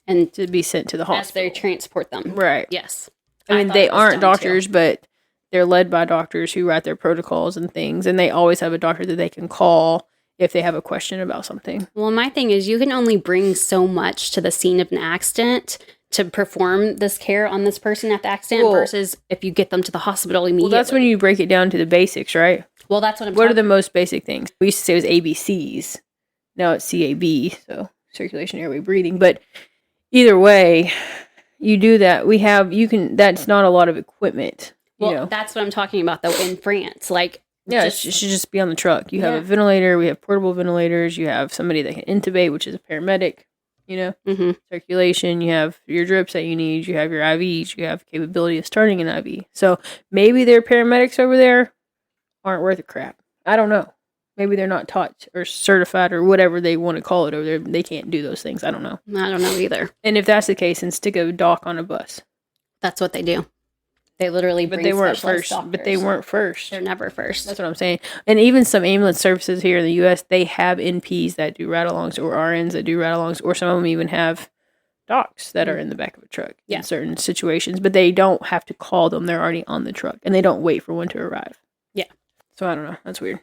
S1: And
S2: to be sent to the
S1: as
S2: hospital.
S1: they transport them.
S2: Right.
S1: Yes.
S2: I mean,
S1: thought
S2: they
S1: it was
S2: aren't
S1: dumb,
S2: doctors,
S1: too.
S2: but they're led by doctors who write their protocols and things, and they always have a doctor that they can call if they have a question about something.
S1: Well, my thing is you can only bring so much to the scene of an accident to perform this care on this person at the accident versus if you get them to the hospital immediately.
S2: Well, that's when you break it down to the basics, right?
S1: Well, that's what I'm
S2: What are
S1: talking
S2: the most basic things? We used to say it was ABCs. Now it's CAB, so circulation, airway, breathing. But either way, you do that. That's not a lot of equipment.
S1: Well, that's what I'm talking about, though, in France. Like,
S2: Yeah, it should just be on the truck. You have a ventilator. We have portable ventilators. You have somebody that can intubate, which is a paramedic. Circulation. You have your drips that you need. You have your IVs. You have capability of starting an IV. So maybe their paramedics over there aren't worth a crap. I don't know. Maybe they're not taught or certified or whatever they want to call it over there. They can't do those things. I don't know.
S1: I don't know either.
S2: And if that's the case, then stick a doc on a bus.
S1: That's what they do. They literally bring
S2: But they weren't
S1: specialist
S2: first.
S1: doctors.
S2: But they weren't first.
S1: They're never first.
S2: That's what I'm saying. And even some ambulance services here in the U.S., they have NPs that do ride-alongs or RNs that do ride-alongs, or some of them even have docs that are in the back of a truck in certain situations. But they don't have to call them. They're already on the truck. And they don't wait for one to arrive.
S1: Yeah.
S2: So I don't know. That's weird.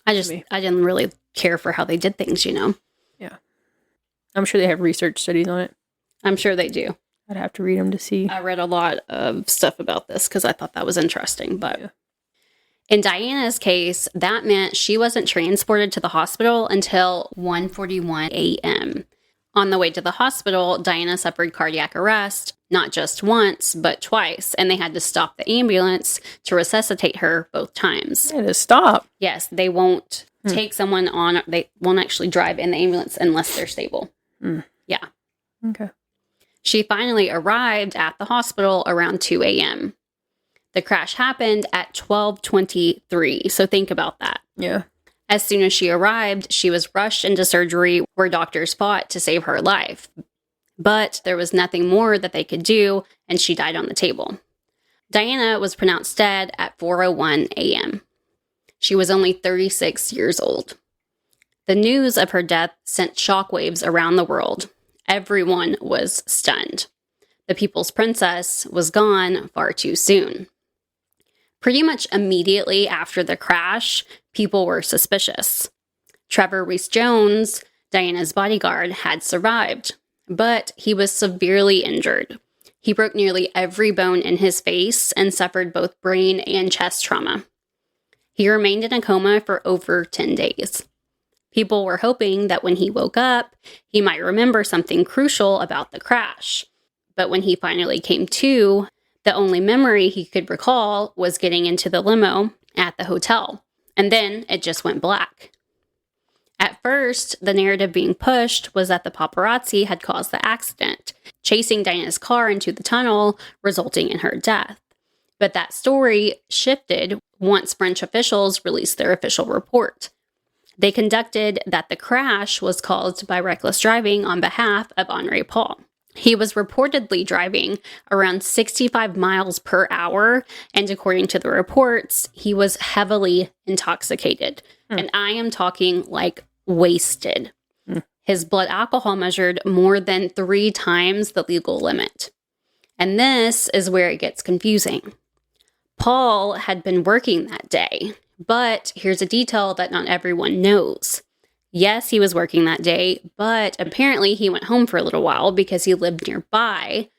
S1: I didn't really care for how they did things,
S2: Yeah. I'm sure they have research studies on it.
S1: I'm sure they do.
S2: I'd have to read them to see.
S1: I read a lot of stuff about this because I thought that was interesting. But in Diana's case, that meant she wasn't transported to the hospital until 1:41 a.m. On the way to the hospital, Diana suffered cardiac arrest, not just once, but twice, and they had to stop the ambulance to resuscitate her both times.
S2: Yeah, to stop.
S1: Yes, they won't take someone on, they won't actually drive in the ambulance unless they're stable. Yeah.
S2: Okay.
S1: She finally arrived at the hospital around 2 a.m. The crash happened at 12:23, so think about that.
S2: Yeah.
S1: As soon as she arrived, she was rushed into surgery where doctors fought to save her life. But there was nothing more that they could do, and she died on the table. Diana was pronounced dead at 4:01 a.m. She was only 36 years old. The news of her death sent shockwaves around the world. Everyone was stunned. The People's Princess was gone far too soon. Pretty much immediately after the crash, people were suspicious. Trevor Reese-Jones, Diana's bodyguard, had survived, but he was severely injured. He broke nearly every bone in his face and suffered both brain and chest trauma. He remained in a coma for over 10 days. People were hoping that when he woke up, he might remember something crucial about the crash. But when he finally came to, the only memory he could recall was getting into the limo at the hotel. And then it just went black. At first, the narrative being pushed was that the paparazzi had caused the accident, chasing Diana's car into the tunnel, resulting in her death. But that story shifted once French officials released their official report. They conducted that the crash was caused by reckless driving on behalf of Henri Paul. He was reportedly driving around 65 miles per hour, and according to the reports, he was heavily intoxicated. And I am talking like wasted. His blood alcohol measured more than 3 times the legal limit. And this is where it gets confusing. Paul had been working that day, But here's a detail that not everyone knows. Yes, he was working that day, but apparently he went home for a little while because he lived nearby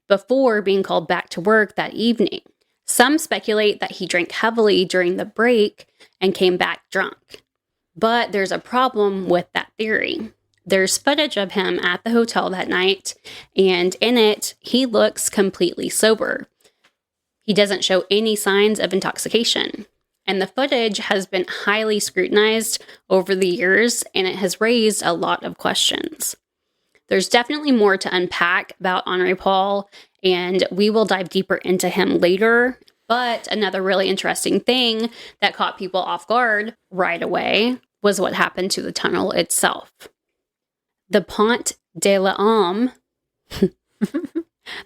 S1: before being called back to work that evening. Some speculate that he drank heavily during the break and came back drunk. But there's a problem with that theory. There's footage of him at the hotel that night, and in it, he looks completely sober. He doesn't show any signs of intoxication. And the footage has been highly scrutinized over the years, and it has raised a lot of questions. There's definitely more to unpack about Henri Paul, and we will dive deeper into him later. But another really interesting thing that caught people off guard right away was what happened to the tunnel itself. The Pont de l'Homme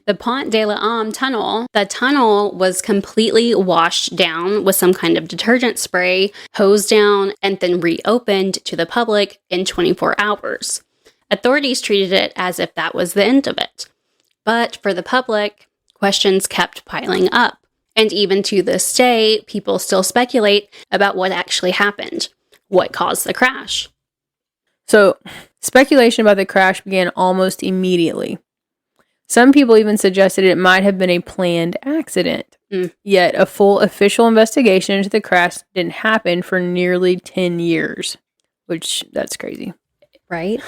S1: The Pont de l'Homme tunnel, the tunnel was completely washed down with some kind of detergent spray, hosed down, and then reopened to the public in 24 hours. Authorities treated it as if that was the end of it. But for the public, questions kept piling up. And even to this day, people still speculate about what actually happened. What caused the crash?
S2: So, speculation about the crash began almost immediately. Some people even suggested it might have been a planned accident. Yet, a full official investigation into the crash didn't happen for nearly 10 years. Which, that's crazy.
S1: Right?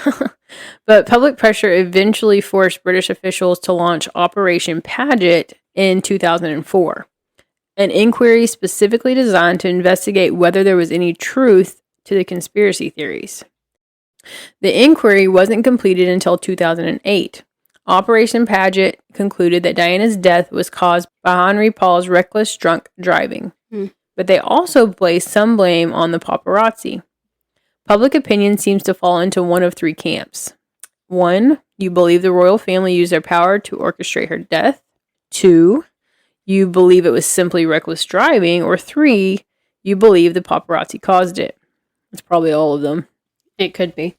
S2: But public pressure eventually forced British officials to launch Operation Paget in 2004. An inquiry specifically designed to investigate whether there was any truth to the conspiracy theories. The inquiry wasn't completed until 2008. Operation Paget concluded that Diana's death was caused by Henri Paul's reckless drunk driving. But they also placed some blame on the paparazzi. Public opinion seems to fall into one of three camps. 1, you believe the royal family used their power to orchestrate her death. 2, you believe it was simply reckless driving. Or 3, you believe the paparazzi caused it. It's probably all of them.
S1: It could be.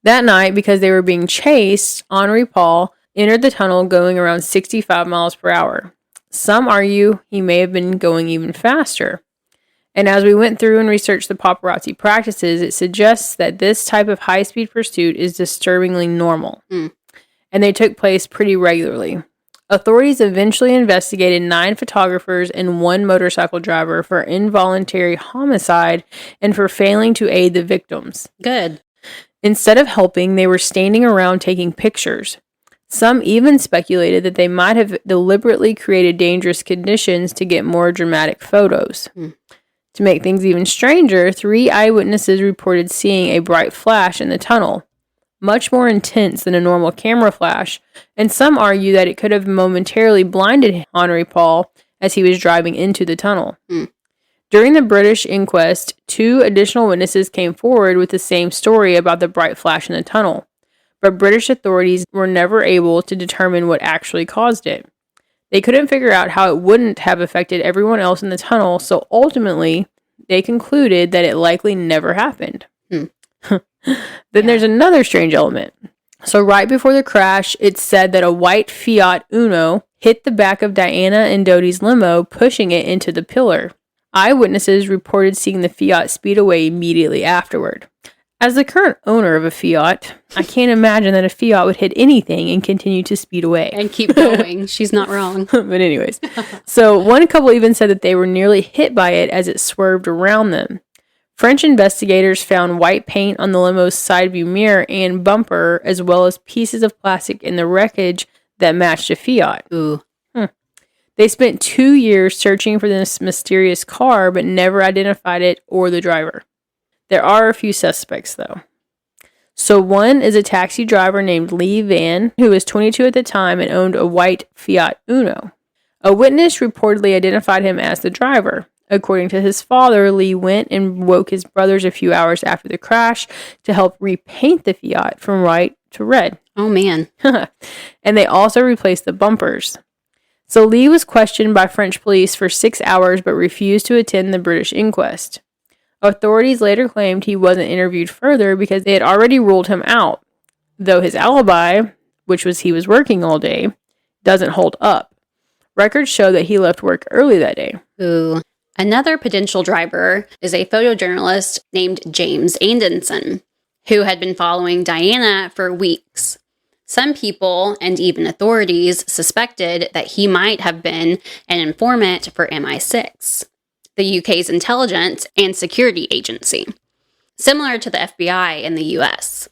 S2: That night, because they were being chased, Henri Paul entered the tunnel going around 65 miles per hour. Some argue he may have been going even faster. And as we went through and researched the paparazzi practices, it suggests that this type of high-speed pursuit is disturbingly normal. And they took place pretty regularly. Authorities eventually investigated 9 photographers and 1 motorcycle driver for involuntary homicide and for failing to aid the victims.
S1: Good.
S2: Instead of helping, they were standing around taking pictures. Some even speculated that they might have deliberately created dangerous conditions to get more dramatic photos. To make things even stranger, 3 eyewitnesses reported seeing a bright flash in the tunnel, much more intense than a normal camera flash, and some argue that it could have momentarily blinded Henri Paul as he was driving into the tunnel. During the British inquest, 2 additional witnesses came forward with the same story about the bright flash in the tunnel, but British authorities were never able to determine what actually caused it. They couldn't figure out how it wouldn't have affected everyone else in the tunnel, so ultimately, they concluded that it likely never happened. Then there's another strange element. So right before the crash, it's said that a white Fiat Uno hit the back of Diana and Dodi's limo, pushing it into the pillar. Eyewitnesses reported seeing the Fiat speed away immediately afterward. As the current owner of a Fiat, I can't imagine that a Fiat would hit anything and continue to speed away.
S1: And keep going. She's not wrong.
S2: But anyways, so one couple even said that they were nearly hit by it as it swerved around them. French investigators found white paint on the limo's side view mirror and bumper, as well as pieces of plastic in the wreckage that matched a Fiat.
S1: Ooh.
S2: They spent 2 years searching for this mysterious car, but never identified it or the driver. There are a few suspects, though. So one is a taxi driver named Lee Van, who was 22 at the time and owned a white Fiat Uno. A witness reportedly identified him as the driver. According to his father, Lee went and woke his brothers a few hours after the crash to help repaint the Fiat from white to red.
S1: Oh, man.
S2: And they also replaced the bumpers. So Lee was questioned by French police for 6 hours but refused to attend the British inquest. Authorities later claimed he wasn't interviewed further because they had already ruled him out, though his alibi, which was he was working all day, doesn't hold up. Records show that he left work early that day.
S1: Ooh. Another potential driver is a photojournalist named James Anderson, who had been following Diana for weeks. Some people, and even authorities, suspected that he might have been an informant for MI6, the UK's intelligence and security agency, similar to the FBI in the US.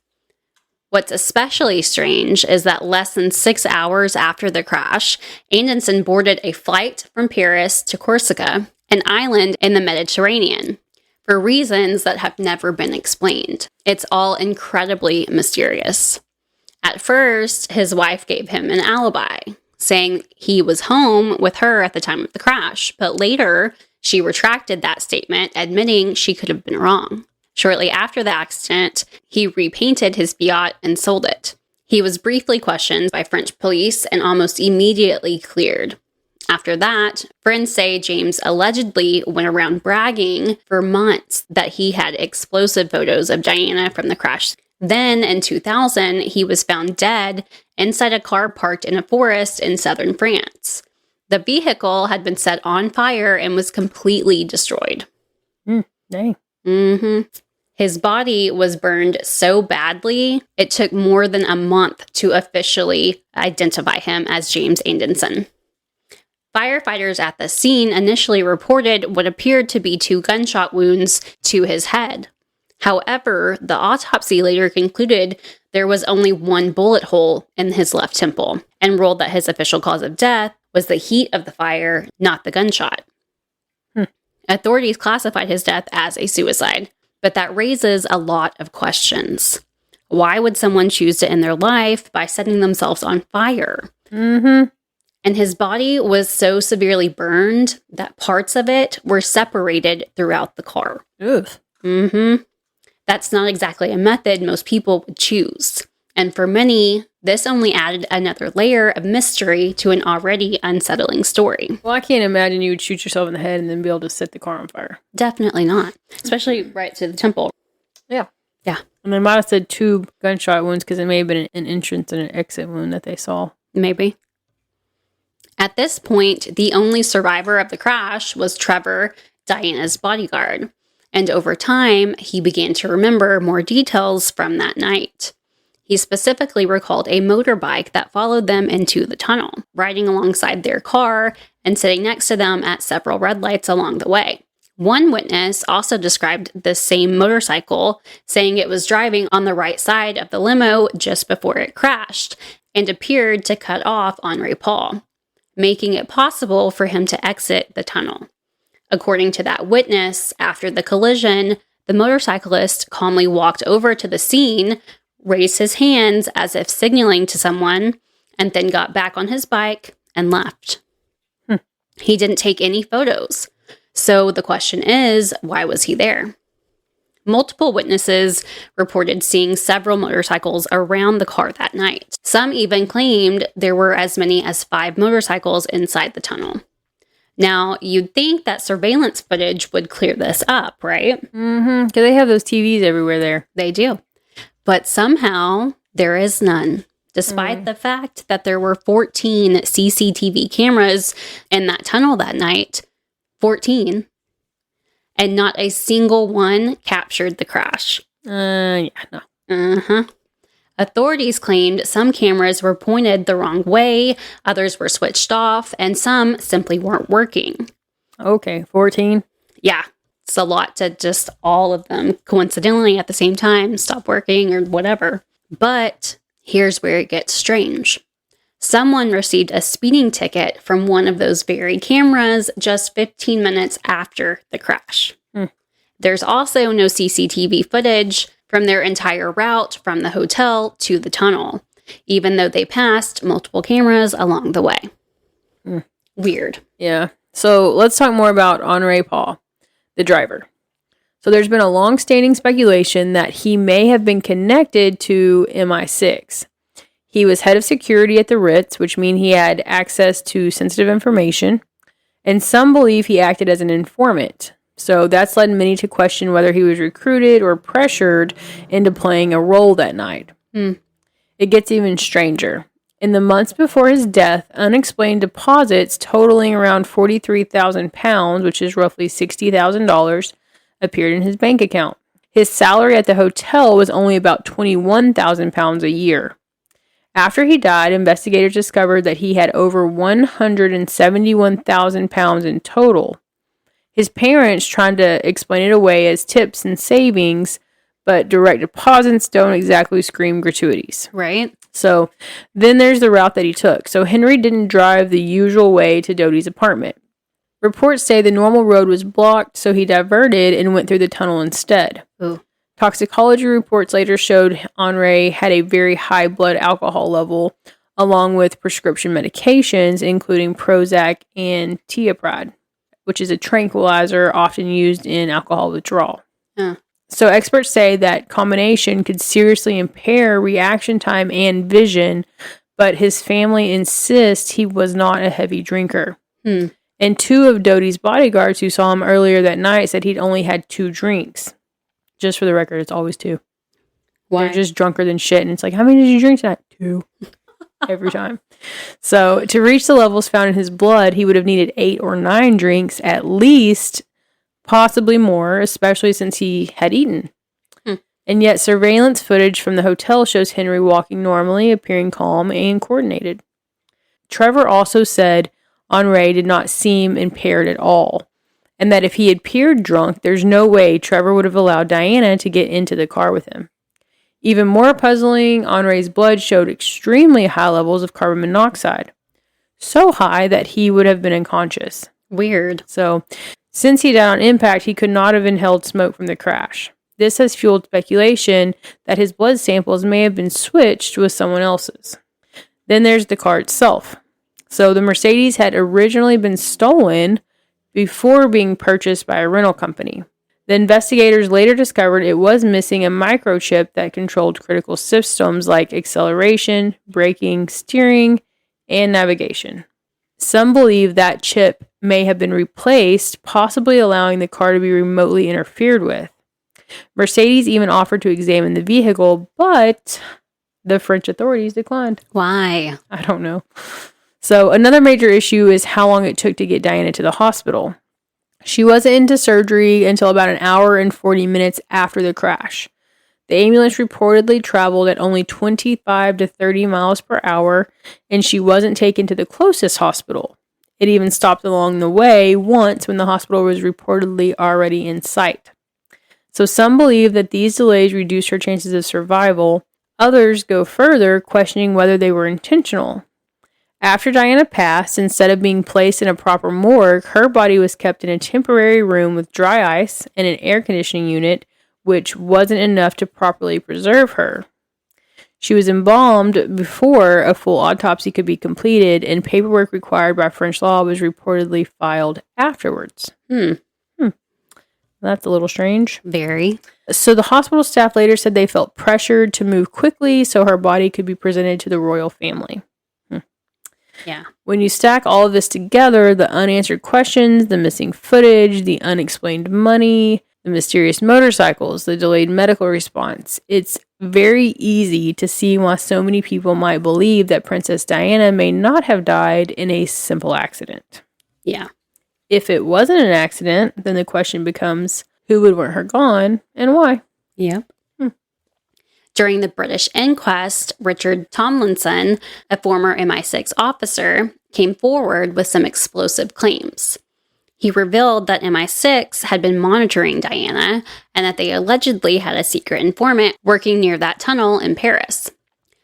S1: What's especially strange is that less than 6 hours after the crash, Anderson boarded a flight from Paris to Corsica, an island in the Mediterranean, for reasons that have never been explained. It's all incredibly mysterious. At first, his wife gave him an alibi, saying he was home with her at the time of the crash, but later she retracted that statement, admitting she could have been wrong. Shortly after the accident, he repainted his Fiat and sold it. He was briefly questioned by French police and almost immediately cleared. After that, friends say James allegedly went around bragging for months that he had explosive photos of Diana from the crash. Then, in 2000, he was found dead inside a car parked in a forest in southern France. The vehicle had been set on fire and was completely destroyed.
S2: Dang.
S1: His body was burned so badly, it took more than a month to officially identify him as James Anderson. Firefighters at the scene initially reported what appeared to be 2 gunshot wounds to his head. However, the autopsy later concluded there was only 1 bullet hole in his left temple and ruled that his official cause of death was the heat of the fire, not the gunshot. Authorities classified his death as a suicide, but that raises a lot of questions. Why would someone choose to end their life by setting themselves on fire? And his body was so severely burned that parts of it were separated throughout the car.
S2: Ugh.
S1: That's not exactly a method most people would choose. And for many, this only added another layer of mystery to an already unsettling story.
S2: Well, I can't imagine you would shoot yourself in the head and then be able to set the car on fire.
S1: Definitely not. Especially right to the temple.
S2: Yeah.
S1: Yeah.
S2: And they might have said 2 gunshot wounds because it may have been an entrance and an exit wound that they saw.
S1: Maybe. At this point, the only survivor of the crash was Trevor, Diana's bodyguard. And over time, he began to remember more details from that night. He specifically recalled a motorbike that followed them into the tunnel, riding alongside their car and sitting next to them at several red lights along the way. One witness also described the same motorcycle, saying it was driving on the right side of the limo just before it crashed and appeared to cut off Henri Paul, making it possible for him to exit the tunnel. According to that witness, after the collision, the motorcyclist calmly walked over to the scene, raised his hands as if signaling to someone, and then got back on his bike and left. He didn't take any photos. So the question is, why was he there? Multiple witnesses reported seeing several motorcycles around the car that night. Some even claimed there were as many as 5 motorcycles inside the tunnel. Now, you'd think that surveillance footage would clear this up, right?
S2: Because they have those TVs everywhere there.
S1: They do. But somehow, there is none, despite the fact that there were 14 CCTV cameras in that tunnel that night. 14. And not a single one captured the crash.
S2: No.
S1: Authorities claimed some cameras were pointed the wrong way, others were switched off, and some simply weren't working.
S2: Okay, 14.
S1: Yeah, it's a lot to just all of them coincidentally at the same time stop working or whatever. But here's where it gets strange. Someone received a speeding ticket from one of those very cameras just 15 minutes after the crash. There's also no CCTV footage from their entire route from the hotel to the tunnel, even though they passed multiple cameras along the way. Weird.
S2: Yeah. So let's talk more about Henri Paul, the driver. So there's been a long-standing speculation that he may have been connected to MI6. He was head of security at the Ritz, which means he had access to sensitive information, and some believe he acted as an informant. So that's led many to question whether he was recruited or pressured into playing a role that night. It gets even stranger. In the months before his death, unexplained deposits totaling around 43,000 pounds, which is roughly $60,000, appeared in his bank account. His salary at the hotel was only about 21,000 pounds a year. After he died, investigators discovered that he had over 171,000 pounds in total. His parents tried to explain it away as tips and savings, but direct deposits don't exactly scream gratuities.
S1: Right.
S2: So then there's the route that he took. So Henry didn't drive the usual way to Doty's apartment. Reports say the normal road was blocked, so he diverted and went through the tunnel instead.
S1: Ooh.
S2: Toxicology reports later showed Henri had a very high blood alcohol level, along with prescription medications, including Prozac and Tiopride, which is a tranquilizer often used in alcohol withdrawal. So experts say that combination could seriously impair reaction time and vision, but his family insists he was not a heavy drinker. And 2 of Doty's bodyguards who saw him earlier that night said he'd only had 2 drinks. Just for the record, it's always 2.
S1: Why?
S2: They're just drunker than shit. And it's like, how many did you drink tonight? 2. Every time. So to reach the levels found in his blood, he would have needed 8 or 9 drinks at least, possibly more, especially since he had eaten. And yet surveillance footage from the hotel shows Henry walking normally, appearing calm and coordinated. Trevor also said Henri did not seem impaired at all, and that if he had appeared drunk, there's no way Trevor would have allowed Diana to get into the car with him. Even more puzzling, Henri's blood showed extremely high levels of carbon monoxide, so high that he would have been unconscious.
S1: Weird.
S2: So, since he died on impact, he could not have inhaled smoke from the crash. This has fueled speculation that his blood samples may have been switched with someone else's. Then there's the car itself. So the Mercedes had originally been stolen before being purchased by a rental company. The investigators later discovered it was missing a microchip that controlled critical systems like acceleration, braking, steering, and navigation. Some believe that chip may have been replaced, possibly allowing the car to be remotely interfered with. Mercedes even offered to examine the vehicle, but the French authorities declined.
S1: Why?
S2: I don't know. So another major issue is how long it took to get Diana to the hospital. She wasn't into surgery until about an hour and 40 minutes after the crash. The ambulance reportedly traveled at only 25 to 30 miles per hour, and she wasn't taken to the closest hospital. It even stopped along the way once when the hospital was reportedly already in sight. So some believe that these delays reduced her chances of survival. Others go further, questioning whether they were intentional. After Diana passed, instead of being placed in a proper morgue, her body was kept in a temporary room with dry ice and an air conditioning unit, which wasn't enough to properly preserve her. She was embalmed before a full autopsy could be completed, and paperwork required by French law was reportedly filed afterwards. That's a little strange.
S1: Very.
S2: So the hospital staff later said they felt pressured to move quickly so her body could be presented to the royal family.
S1: Yeah.
S2: When you stack all of this together, the unanswered questions, the missing footage, the unexplained money, the mysterious motorcycles, the delayed medical response, it's very easy to see why so many people might believe that Princess Diana may not have died in a simple accident.
S1: Yeah.
S2: If it wasn't an accident, then the question becomes, who would want her gone and why?
S1: Yep. During the British inquest, Richard Tomlinson, a former MI6 officer, came forward with some explosive claims. He revealed that MI6 had been monitoring Diana and that they allegedly had a secret informant working near that tunnel in Paris.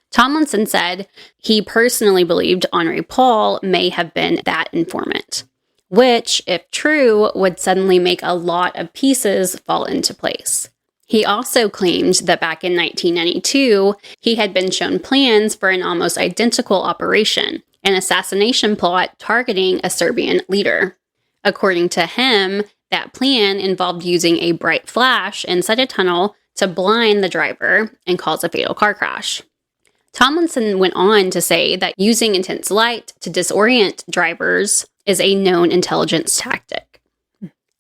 S1: Tomlinson said he personally believed Henri Paul may have been that informant, which, if true, would suddenly make a lot of pieces fall into place. He also claimed that back in 1992, he had been shown plans for an almost identical operation, an assassination plot targeting a Serbian leader. According to him, that plan involved using a bright flash inside a tunnel to blind the driver and cause a fatal car crash. Tomlinson went on to say that using intense light to disorient drivers is a known intelligence tactic.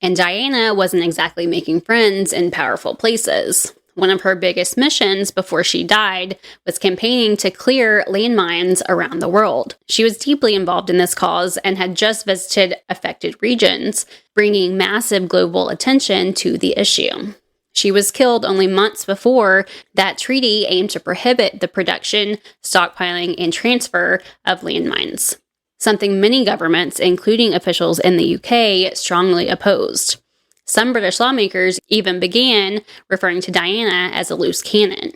S1: And Diana wasn't exactly making friends in powerful places. One of her biggest missions before she died was campaigning to clear landmines around the world. She was deeply involved in this cause and had just visited affected regions, bringing massive global attention to the issue. She was killed only months before that treaty aimed to prohibit the production, stockpiling, and transfer of landmines, something many governments, including officials in the UK, strongly opposed. Some British lawmakers even began referring to Diana as a loose cannon.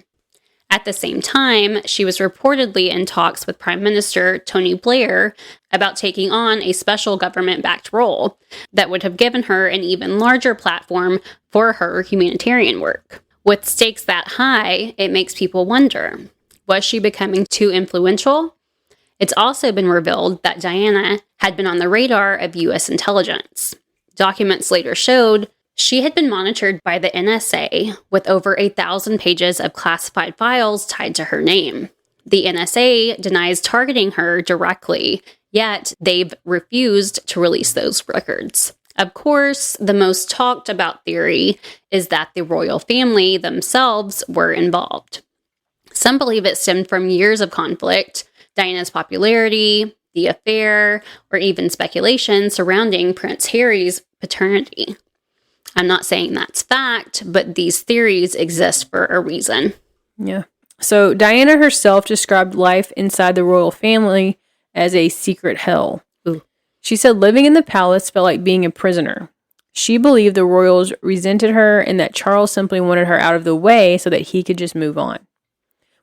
S1: At the same time, she was reportedly in talks with Prime Minister Tony Blair about taking on a special government-backed role that would have given her an even larger platform for her humanitarian work. With stakes that high, it makes people wonder, was she becoming too influential? It's also been revealed that Diana had been on the radar of U.S. intelligence. Documents later showed she had been monitored by the NSA with over 1,000 pages of classified files tied to her name. The NSA denies targeting her directly, yet they've refused to release those records. Of course, the most talked about theory is that the royal family themselves were involved. Some believe it stemmed from years of conflict, Diana's popularity, the affair, or even speculation surrounding Prince Harry's paternity. I'm not saying that's fact, but these theories exist for a reason.
S2: Yeah. So Diana herself described life inside the royal family as a secret hell.
S1: Ooh.
S2: She said living in the palace felt like being a prisoner. She believed the royals resented her and that Charles simply wanted her out of the way so that he could just move on.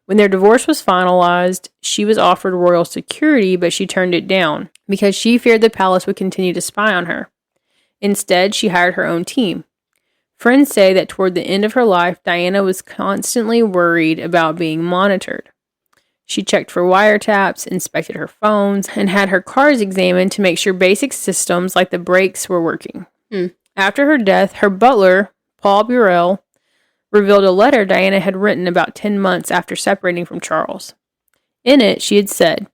S2: When their divorce was finalized, she was offered royal security, but she turned it down because she feared the palace would continue to spy on her. Instead, she hired her own team. Friends say that toward the end of her life, Diana was constantly worried about being monitored. She checked for wiretaps, inspected her phones, and had her cars examined to make sure basic systems like the brakes were working. After her death, her butler, Paul Burrell, revealed a letter Diana had written about 10 months after separating from Charles. In it, she had said,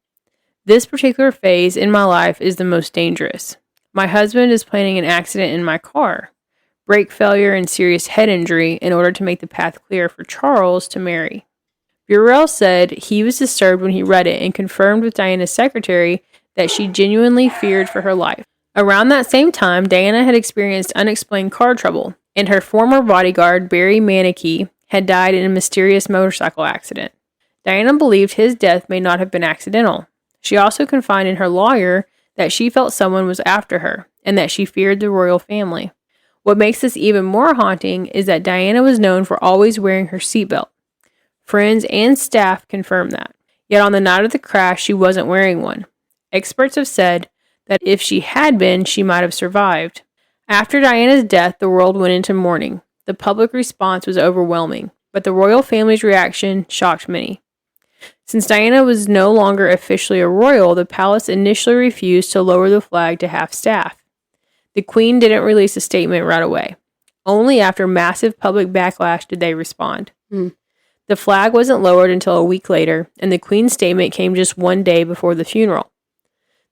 S2: "This particular phase in my life is the most dangerous. My husband is planning an accident in my car, brake failure and serious head injury in order to make the path clear for Charles to marry." Burrell said he was disturbed when he read it and confirmed with Diana's secretary that she genuinely feared for her life. Around that same time, Diana had experienced unexplained car trouble, and her former bodyguard, Barry Manicky, had died in a mysterious motorcycle accident. Diana believed his death may not have been accidental. She also confided in her lawyer that she felt someone was after her, and that she feared the royal family. What makes this even more haunting is that Diana was known for always wearing her seatbelt. Friends and staff confirm that. Yet on the night of the crash, she wasn't wearing one. Experts have said that if she had been, she might have survived. After Diana's death, the world went into mourning. The public response was overwhelming, but the royal family's reaction shocked many. Since Diana was no longer officially a royal, the palace initially refused to lower the flag to half-staff. The Queen didn't release a statement right away. Only after massive public backlash did they respond. The flag wasn't lowered until a week later, and the Queen's statement came just one day before the funeral.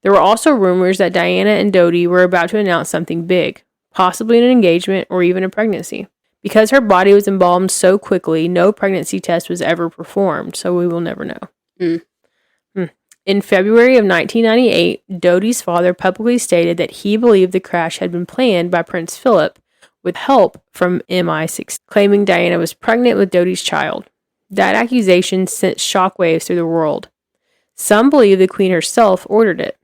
S2: There were also rumors that Diana and Dodi were about to announce something big, possibly an engagement or even a pregnancy. Because her body was embalmed so quickly, no pregnancy test was ever performed, so we will never know. In February of 1998, Dodi's father publicly stated that he believed the crash had been planned by Prince Philip with help from MI6, claiming Diana was pregnant with Dodi's child. That accusation sent shockwaves through the world. Some believe the Queen herself ordered it.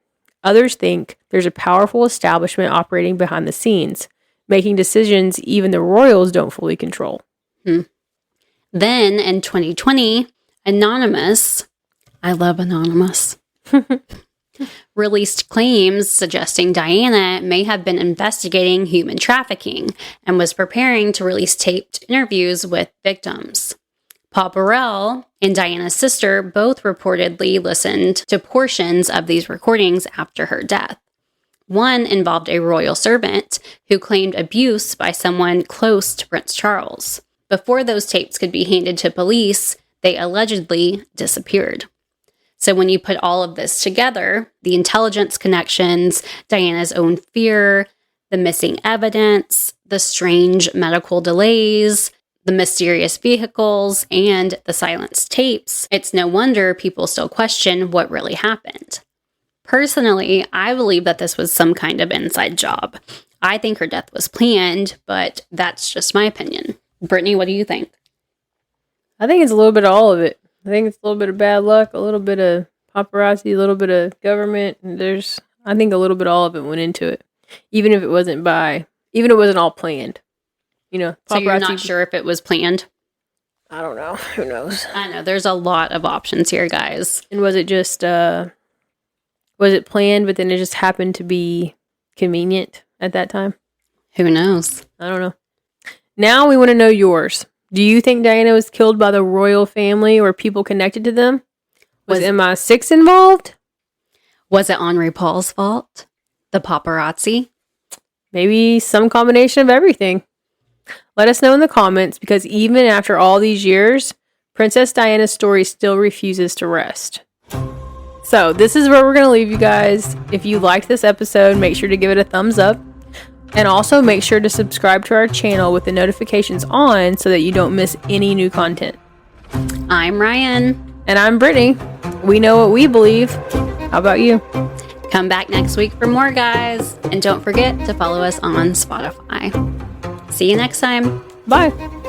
S2: Others think there's a powerful establishment operating behind the scenes, making decisions even the royals don't fully control.
S1: Then, in 2020, Anonymous, I love Anonymous, released claims suggesting Diana may have been investigating human trafficking and was preparing to release taped interviews with victims. Paul Burrell and Diana's sister both reportedly listened to portions of these recordings after her death. One involved a royal servant who claimed abuse by someone close to Prince Charles. Before those tapes could be handed to police, they allegedly disappeared. So when you put all of this together, the intelligence connections, Diana's own fear, the missing evidence, the strange medical delays, the mysterious vehicles, and the silenced tapes, it's no wonder people still question what really happened. Personally, I believe that this was some kind of inside job. I think her death was planned, but that's just my opinion. Brittany, what do you think?
S2: I think it's a little bit of all of it. I think it's a little bit of bad luck, a little bit of paparazzi, a little bit of government. I think a little bit of all of it went into it. Even if it wasn't all planned. You know,
S1: paparazzi. So you're not sure if it was planned?
S2: I don't know. Who knows?
S1: I know. There's a lot of options here, guys.
S2: And was it just, was it planned, but then it just happened to be convenient at that time?
S1: Who knows?
S2: I don't know. Now we want to know yours. Do you think Diana was killed by the royal family or people connected to them? Was MI6 involved?
S1: Was it Henri Paul's fault? The paparazzi?
S2: Maybe some combination of everything. Let us know in the comments, because even after all these years, Princess Diana's story still refuses to rest. So this is where we're going to leave you guys. If you liked this episode, make sure to give it a thumbs up. And also make sure to subscribe to our channel with the notifications on so that you don't miss any new content.
S1: I'm Ryan.
S2: And I'm Brittany. We know what we believe. How about you?
S1: Come back next week for more, guys. And don't forget to follow us on Spotify. See you next time.
S2: Bye.